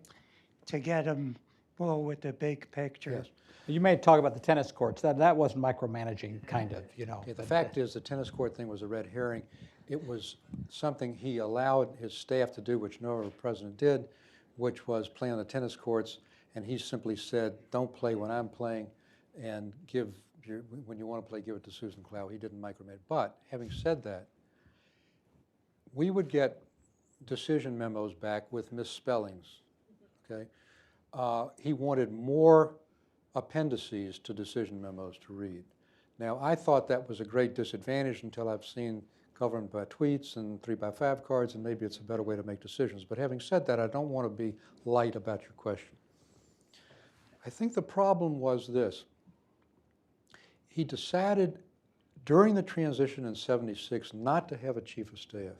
to get him more with the big picture? Yes. You may talk about the tennis courts. That wasn't micromanaging, kind of, Okay, the fact is, the tennis court thing was a red herring. It was something he allowed his staff to do, which no other president did, which was play on the tennis courts, and he simply said, don't play when I'm playing, and when you want to play, give it to Susan Clow. He didn't micromanage. But having said that, we would get decision memos back with misspellings, okay? He wanted more appendices to decision memos to read. Now, I thought that was a great disadvantage until I've seen governed by tweets and 3x5 cards, and maybe it's a better way to make decisions. But having said that, I don't want to be light about your question. I think the problem was this. He decided during the transition in '76 not to have a chief of staff,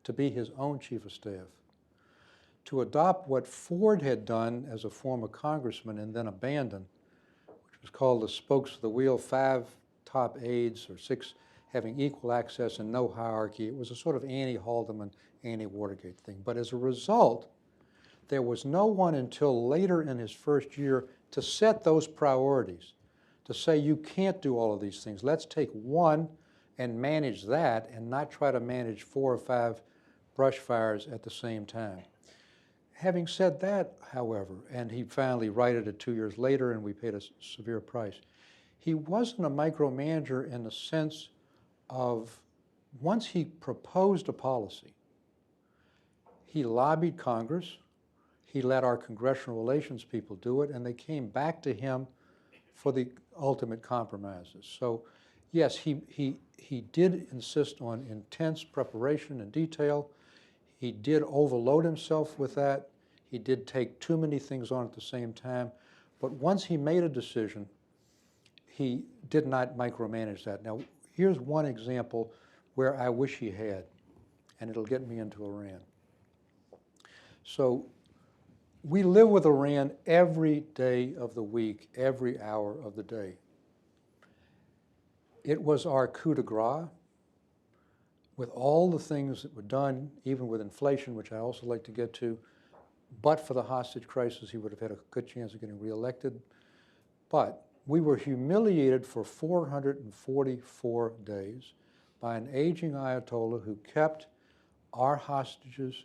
to be his own chief of staff, to adopt what Ford had done as a former congressman and then abandoned, which was called the spokes of the wheel, 5 top aides or 6 having equal access and no hierarchy. It was a sort of anti-Haldeman, anti-Watergate thing. But as a result, there was no one until later in his first year to set those priorities, to say you can't do all of these things. Let's take one and manage that and not try to manage 4 or 5 brush fires at the same time. Having said that, however, and he finally righted it 2 years later and we paid a severe price, he wasn't a micromanager in the sense of once he proposed a policy, he lobbied Congress, he let our congressional relations people do it, and they came back to him for the ultimate compromises. So yes, he did insist on intense preparation and detail. He did overload himself with that. He did take too many things on at the same time. But once he made a decision, he did not micromanage that. Now, here's one example where I wish he had, and it'll get me into Iran. So we live with Iran every day of the week, every hour of the day. It was our coup de grace, with all the things that were done, even with inflation, which I also like to get to. But for the hostage crisis, he would have had a good chance of getting reelected. But we were humiliated for 444 days by an aging Ayatollah who kept our hostages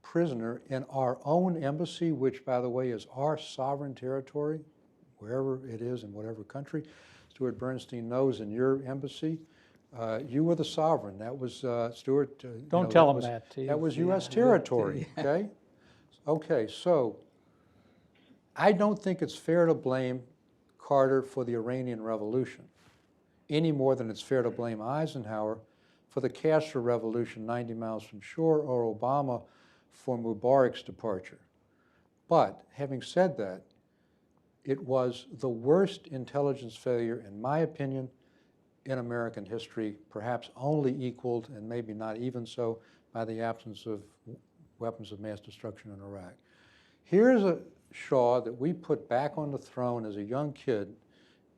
prisoner in our own embassy, which, by the way, is our sovereign territory, wherever it is in whatever country. Stuart Bernstein knows in your embassy, you were the sovereign. That was, Stuart. Don't tell him that. that. That was U.S. territory, okay? Okay, so I don't think it's fair to blame Carter for the Iranian Revolution any more than it's fair to blame Eisenhower for the Castro Revolution 90 miles from shore or Obama for Mubarak's departure. But having said that, it was the worst intelligence failure, in my opinion, in American history, perhaps only equaled, and maybe not even so, by the absence of weapons of mass destruction in Iraq. Here's a Shah that we put back on the throne as a young kid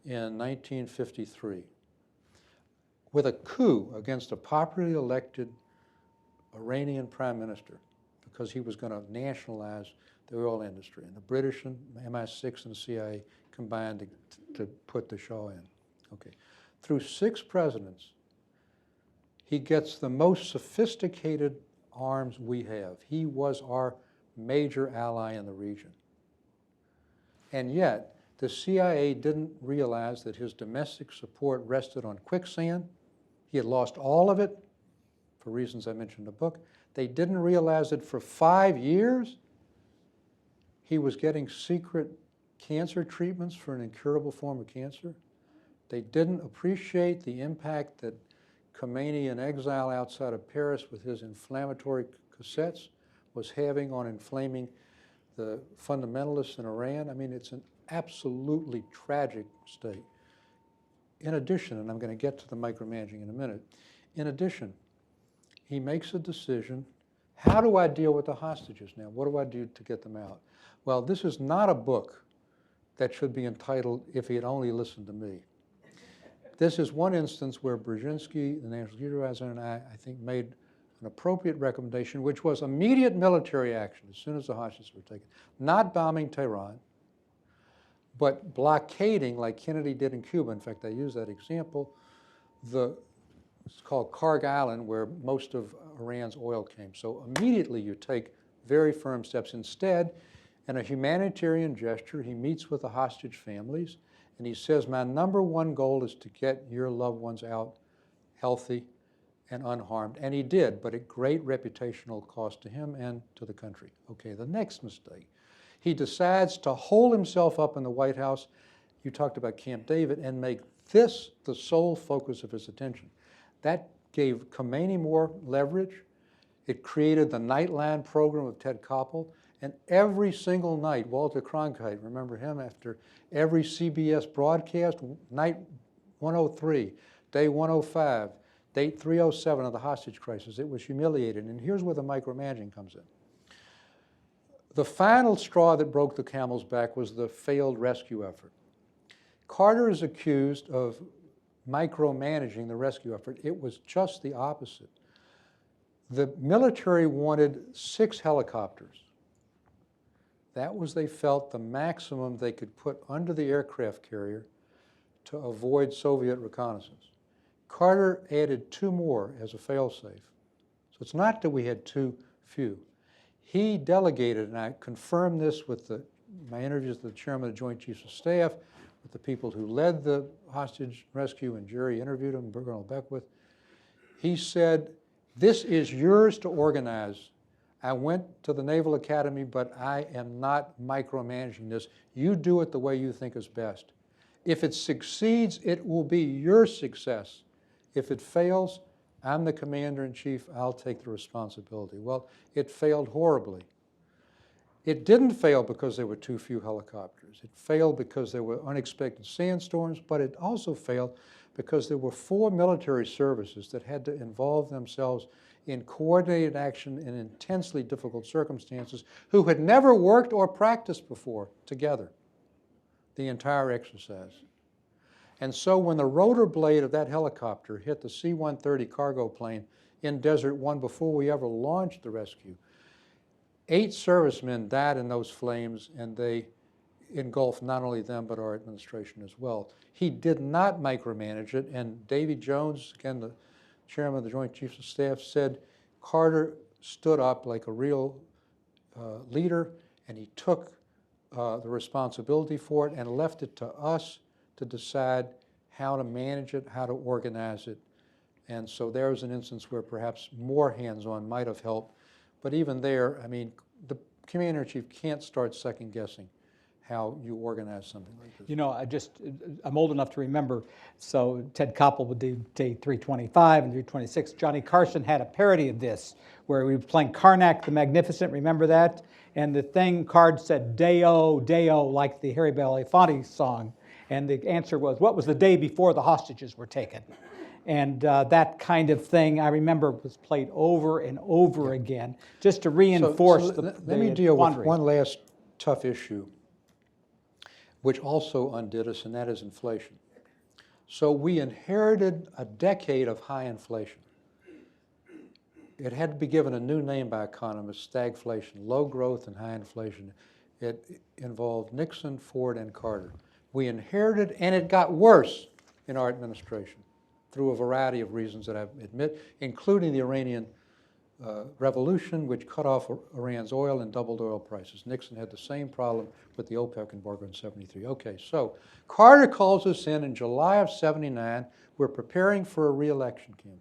in 1953 with a coup against a popularly elected Iranian prime minister because he was going to nationalize the oil industry. And the British and MI6 and the CIA combined to put the Shah in. Okay. Through 6 presidents, he gets the most sophisticated arms we have. He was our major ally in the region. And yet, The CIA didn't realize that his domestic support rested on quicksand. He had lost all of it for reasons I mentioned in the book. They didn't realize that for 5 years he was getting secret cancer treatments for an incurable form of cancer. They didn't appreciate the impact that Khomeini, in exile outside of Paris with his inflammatory cassettes, was having on inflaming the fundamentalists in Iran. I mean, it's an absolutely tragic state. In addition, and I'm going to get to the micromanaging in a minute, in addition, he makes a decision, how do I deal with the hostages now? What do I do to get them out? Well, this is not a book that should be entitled, If He Had Only Listened to Me. This is one instance where Brzezinski, the National Security Advisor, and I think, made an appropriate recommendation, which was immediate military action as soon as the hostages were taken. Not bombing Tehran, but blockading, like Kennedy did in Cuba. In fact, I use that example. It's called Karg Island, where most of Iran's oil came. So immediately you take very firm steps. Instead, in a humanitarian gesture, he meets with the hostage families, and he says, my number one goal is to get your loved ones out healthy and unharmed. And he did, but at great reputational cost to him and to the country. Okay, the next mistake. He decides to hold himself up in the White House, you talked about Camp David, and make this the sole focus of his attention. That gave Khomeini more leverage. It created the Nightline program of Ted Koppel. And every single night, Walter Cronkite, remember him, after every CBS broadcast, night 103, day 105, date 307 of the hostage crisis, it was humiliated. And here's where the micromanaging comes in. The final straw that broke the camel's back was the failed rescue effort. Carter is accused of micromanaging the rescue effort. It was just the opposite. The military wanted 6 helicopters. That was, they felt, the maximum they could put under the aircraft carrier to avoid Soviet reconnaissance. Carter added 2 more as a failsafe. So it's not that we had too few. He delegated, and I confirmed this with my interviews with the chairman of the Joint Chiefs of Staff, with the people who led the hostage rescue, and Jerry interviewed him, Colonel Beckwith. He said, this is yours to organize. I went to the Naval Academy, but I am not micromanaging this. You do it the way you think is best. If it succeeds, it will be your success. If it fails, I'm the commander-in-chief, I'll take the responsibility. Well, it failed horribly. It didn't fail because there were too few helicopters. It failed because there were unexpected sandstorms, but it also failed because there were 4 military services that had to involve themselves in coordinated action in intensely difficult circumstances, who had never worked or practiced before together the entire exercise. And so when the rotor blade of that helicopter hit the C-130 cargo plane in Desert 1 before we ever launched the rescue, 8 servicemen died in those flames, and they engulfed not only them but our administration as well. He did not micromanage it, and Davy Jones, again the chairman of the Joint Chiefs of Staff, said Carter stood up like a real leader, and he took the responsibility for it and left it to us to decide how to manage it, how to organize it. And so there was an instance where perhaps more hands-on might have helped. But even there, I mean, the commander-in-chief can't start second-guessing how you organize something like this. You know, I'm old enough to remember, so Ted Koppel would do day 325 and 326. Johnny Carson had a parody of this, where we were playing Karnak the Magnificent, remember that? And the card said, Deo, Deo, like the Harry Belafonte song. And the answer was, what was the day before the hostages were taken? And that kind of thing, I remember, was played over and over again, just to reinforce the Let me deal with wandering. one last tough issue, which also undid us, and that is inflation. So we inherited a decade of high inflation. It had to be given a new name by economists, stagflation, low growth and high inflation. It involved Nixon, Ford, and Carter. We inherited, and it got worse in our administration through a variety of reasons that I admit, including the Iranian revolution, which cut off Iran's oil and doubled oil prices. Nixon had the same problem with the OPEC embargo in '73. Okay, so Carter calls us in July of '79. We're preparing for a re-election campaign.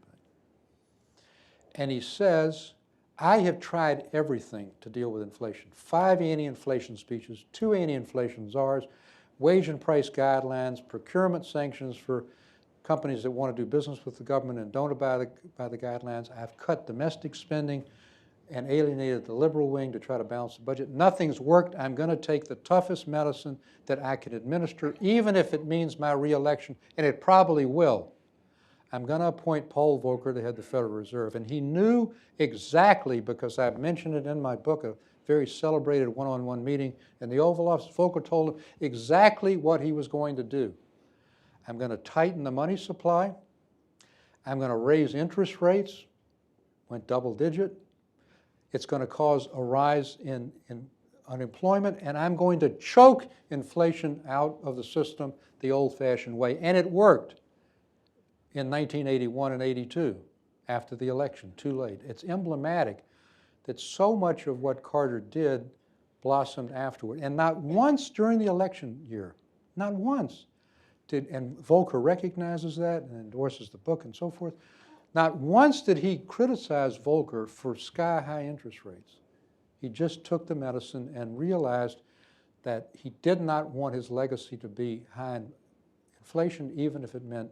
And he says, I have tried everything to deal with inflation. 5 anti-inflation speeches, 2 anti-inflation czars, wage and price guidelines, procurement sanctions for companies that want to do business with the government and don't abide by the guidelines. I've cut domestic spending and alienated the liberal wing to try to balance the budget. Nothing's worked. I'm going to take the toughest medicine that I can administer, even if it means my re-election, and it probably will. I'm going to appoint Paul Volcker to head the Federal Reserve. And he knew exactly, because I've mentioned it in my book, a very celebrated one-on-one meeting in the Oval Office. Volcker told him exactly what he was going to do. I'm going to tighten the money supply. I'm going to raise interest rates, went double digit. It's going to cause a rise in unemployment, and I'm going to choke inflation out of the system the old-fashioned way. And it worked in 1981 and 82 after the election, too late. It's emblematic that so much of what Carter did blossomed afterward. And not once during the election year, not once and Volcker recognizes that and endorses the book and so forth, not once did he criticize Volcker for sky-high interest rates. He just took the medicine and realized that he did not want his legacy to be high in inflation, even if it meant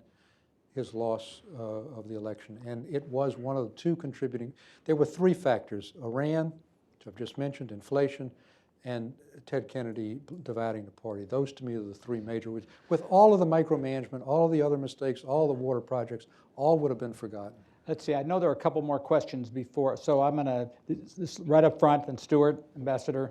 his loss of the election. And it was one of the 2 contributing. There were 3 factors: Iran, which I've just mentioned, inflation, and Ted Kennedy dividing the party. Those to me are the 3 major. With all of the micromanagement, all of the other mistakes, all the water projects, all would have been forgotten. Let's see, I know there are a couple more questions before, so I'm going to, this right up front, and Stuart, Ambassador,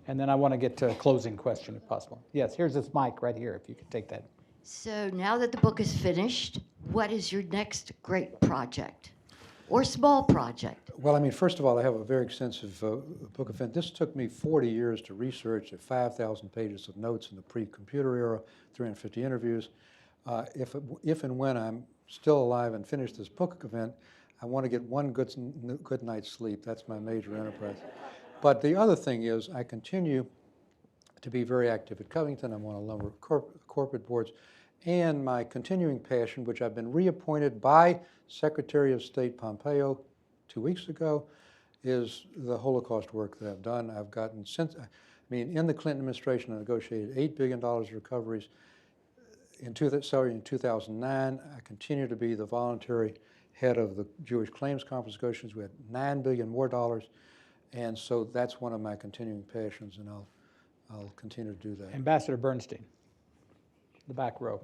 and then I want to get to a closing question if possible. Yes, here's this mic right here, if you could take that. So now that the book is finished, what is your next great project or small project? Well, I mean, first of all, I have a very extensive book event. This took me 40 years to research, 5,000 pages of notes in the pre-computer era, 350 interviews. If and when I'm still alive and finish this book event, I want to get one good night's sleep. That's my major enterprise. But the other thing is I continue to be very active at Covington. I'm on a number of corporate boards. And my continuing passion, which I've been reappointed by Secretary of State Pompeo 2 weeks ago, is the Holocaust work that I've done. I've gotten, in the Clinton administration, I negotiated $8 billion recoveries. In 2009, I continue to be the voluntary head of the Jewish claims confiscations. We had $9 billion more dollars. And so that's one of my continuing passions, and I'll continue to do that. Ambassador Bernstein, the back row.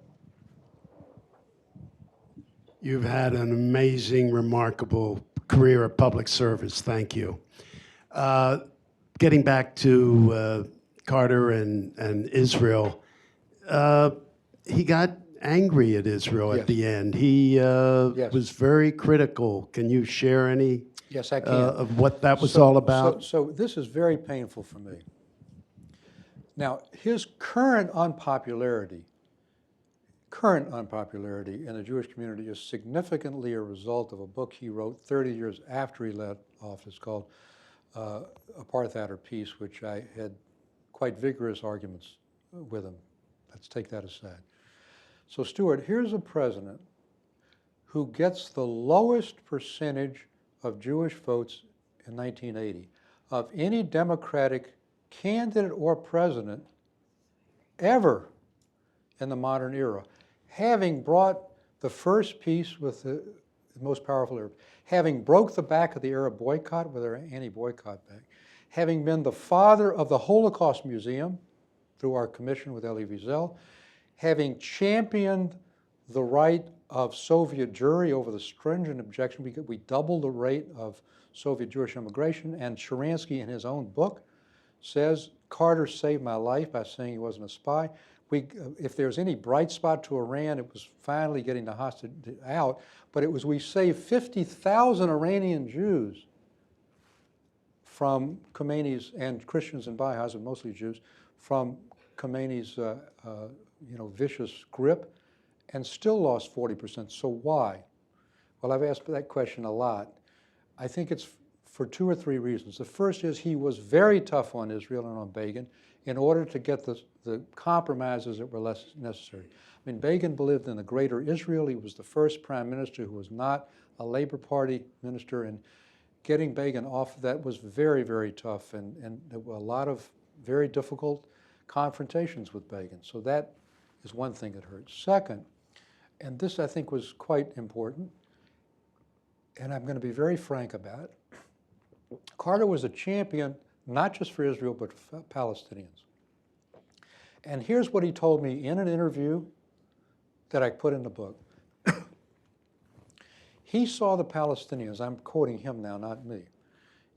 You've had an amazing, remarkable career of public service. Thank you. Getting back to Carter and Israel, he got angry at Israel at the end. He was very critical. Can you share any Yes, I can. of what that was all about? So this is very painful for me. Now, his current unpopularity in the Jewish community is significantly a result of a book he wrote 30 years after he left office called Apartheid or Peace, which I had quite vigorous arguments with him. Let's take that aside. So Stuart, here's a president who gets the lowest percentage of Jewish votes in 1980 of any Democratic candidate or president ever in the modern era, having brought the first peace with the most powerful Arab, having broke the back of the Arab boycott with our anti-boycott back, having been the father of the Holocaust Museum through our commission with Elie Wiesel, having championed the right of Soviet Jewry over the stringent objection. We doubled the rate of Soviet Jewish immigration, and Sharansky in his own book says, Carter saved my life by saying he wasn't a spy. If there's any bright spot to Iran, it was finally getting the hostage out, but it was we saved 50,000 Iranian Jews from Khomeini's, and Christians in Baha'i, and mostly Jews, from Khomeini's vicious grip, and still lost 40%. So why? Well, I've asked that question a lot. I think it's for 2 or 3 reasons. The first is he was very tough on Israel and on Begin in order to get the compromises that were less necessary. I mean, Begin believed in the greater Israel. He was the first prime minister who was not a Labor Party minister, and getting Begin off of that was very, very tough, and there were a lot of very difficult confrontations with Begin. So that is one thing that hurt. Second, and this I think was quite important, and I'm going to be very frank about it, Carter was a champion not just for Israel but for Palestinians. And here's what he told me in an interview that I put in the book. He saw the Palestinians, I'm quoting him now, not me.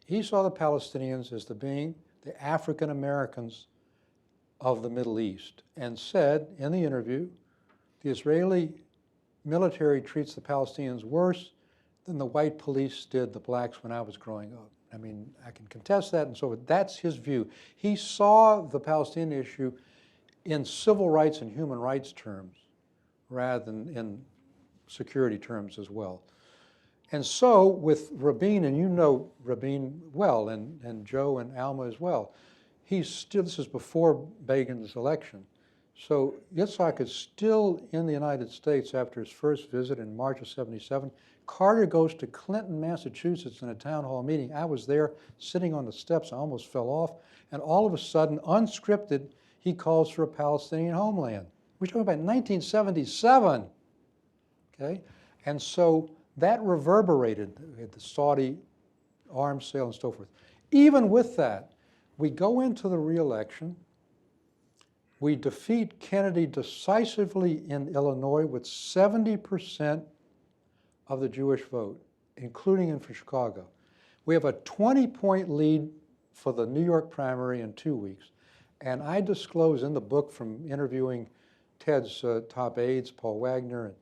He saw the Palestinians as being the African Americans of the Middle East, and said in the interview, the Israeli military treats the Palestinians worse than the white police did the blacks when I was growing up. I mean, I can contest that and so forth. That's his view. He saw the Palestinian issue in civil rights and human rights terms rather than in security terms as well. And so with Rabin, and you know Rabin well, and Joe and Alma as well, this is before Begin's election. So Yitzhak is still in the United States after his first visit in March of '77. Carter goes to Clinton, Massachusetts in a town hall meeting. I was there sitting on the steps. I almost fell off. And all of a sudden, unscripted, he calls for a Palestinian homeland. We're talking about 1977. Okay? And so that reverberated, the Saudi arms sale and so forth. Even with that, we go into the re-election. We defeat Kennedy decisively in Illinois with 70% of the Jewish vote, including in Chicago. We have a 20-point lead for the New York primary in 2 weeks. And I disclose in the book from interviewing Ted's top aides, Paul Wagner and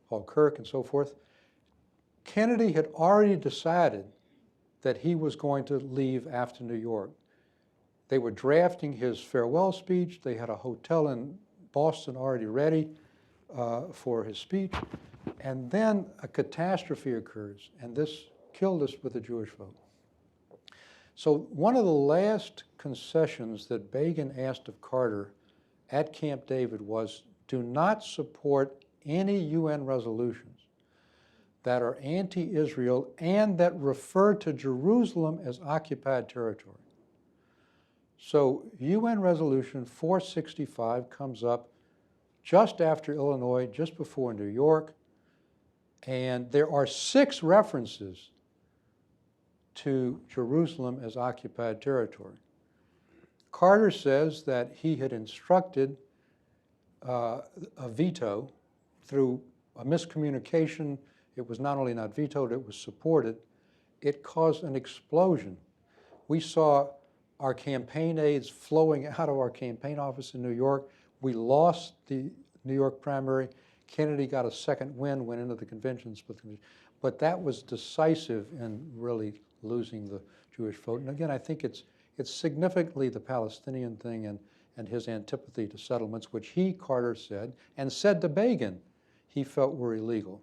Paul Kirk and so forth, Kennedy had already decided that he was going to leave after New York. They were drafting his farewell speech. They had a hotel in Boston already ready for his speech. And then a catastrophe occurs, and this killed us with the Jewish vote. So one of the last concessions that Begin asked of Carter at Camp David was, do not support any UN resolutions that are anti-Israel and that refer to Jerusalem as occupied territory. So UN Resolution 465 comes up just after Illinois, just before New York, and there are 6 references to Jerusalem as occupied territory. Carter says that he had instructed a veto through a miscommunication. It was not only not vetoed, it was supported. It caused an explosion. We saw our campaign aides flowing out of our campaign office in New York. We lost the New York primary. Kennedy got a second win, went into the convention, split the convention. But that was decisive in really losing the Jewish vote. And again, I think it's significantly the Palestinian thing and his antipathy to settlements, which he, Carter, said, and said to Begin, he felt were illegal.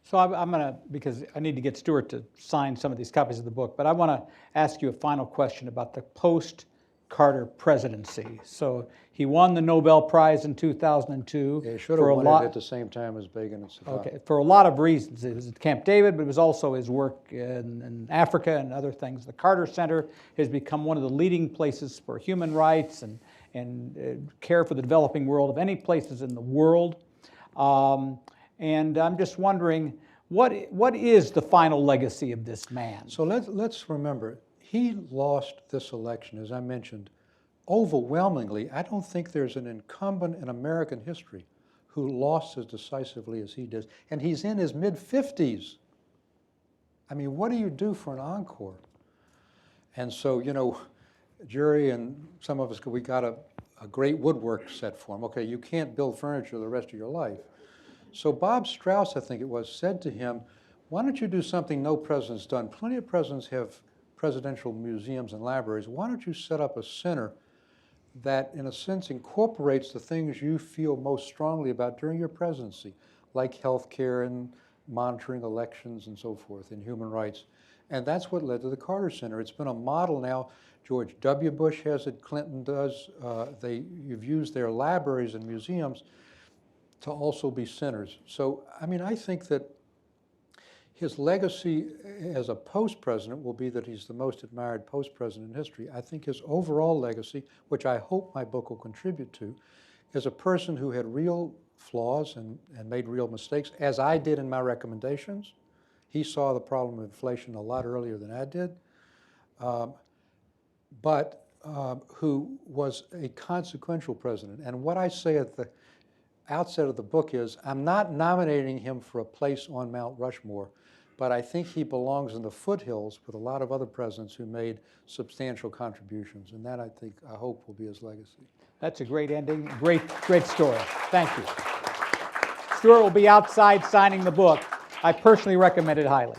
So I'm going to, because I need to get Stuart to sign some of these copies of the book, but I want to ask you a final question about the post-Carter presidency. So he won the Nobel Prize in 2002. Yeah, he should have won it at the same time as Begin and Sadat. Okay, for a lot of reasons. It was at Camp David, but it was also his work in Africa and other things. The Carter Center has become one of the leading places for human rights and care for the developing world of any places in the world. And I'm just wondering, what is the final legacy of this man? So let's remember, he lost this election, as I mentioned, overwhelmingly. I don't think there's an incumbent in American history who lost as decisively as he did. And he's in his mid-50s. I mean, what do you do for an encore? And so, you know, Jerry and some of us, we got a great woodwork set for him. Okay, you can't build furniture the rest of your life. So Bob Strauss, I think it was, said to him, why don't you do something no president's done? Plenty of presidents have presidential museums and libraries. Why don't you set up a center that, in a sense, incorporates the things you feel most strongly about during your presidency, like health care and monitoring elections and so forth, and human rights. And that's what led to the Carter Center. It's been a model now. George W. Bush has it, Clinton does. You've used their libraries and museums to also be centers. So, I mean, I think that his legacy as a post-president will be that he's the most admired post-president in history. I think his overall legacy, which I hope my book will contribute to, is a person who had real flaws and made real mistakes, as I did in my recommendations. He saw the problem of inflation a lot earlier than I did, but who was a consequential president. And what I say at the outset of the book is, I'm not nominating him for a place on Mount Rushmore, but I think he belongs in the foothills with a lot of other presidents who made substantial contributions. And that, I hope, will be his legacy. That's a great ending. Great story. Thank you. Stuart will be outside signing the book. I personally recommend it highly.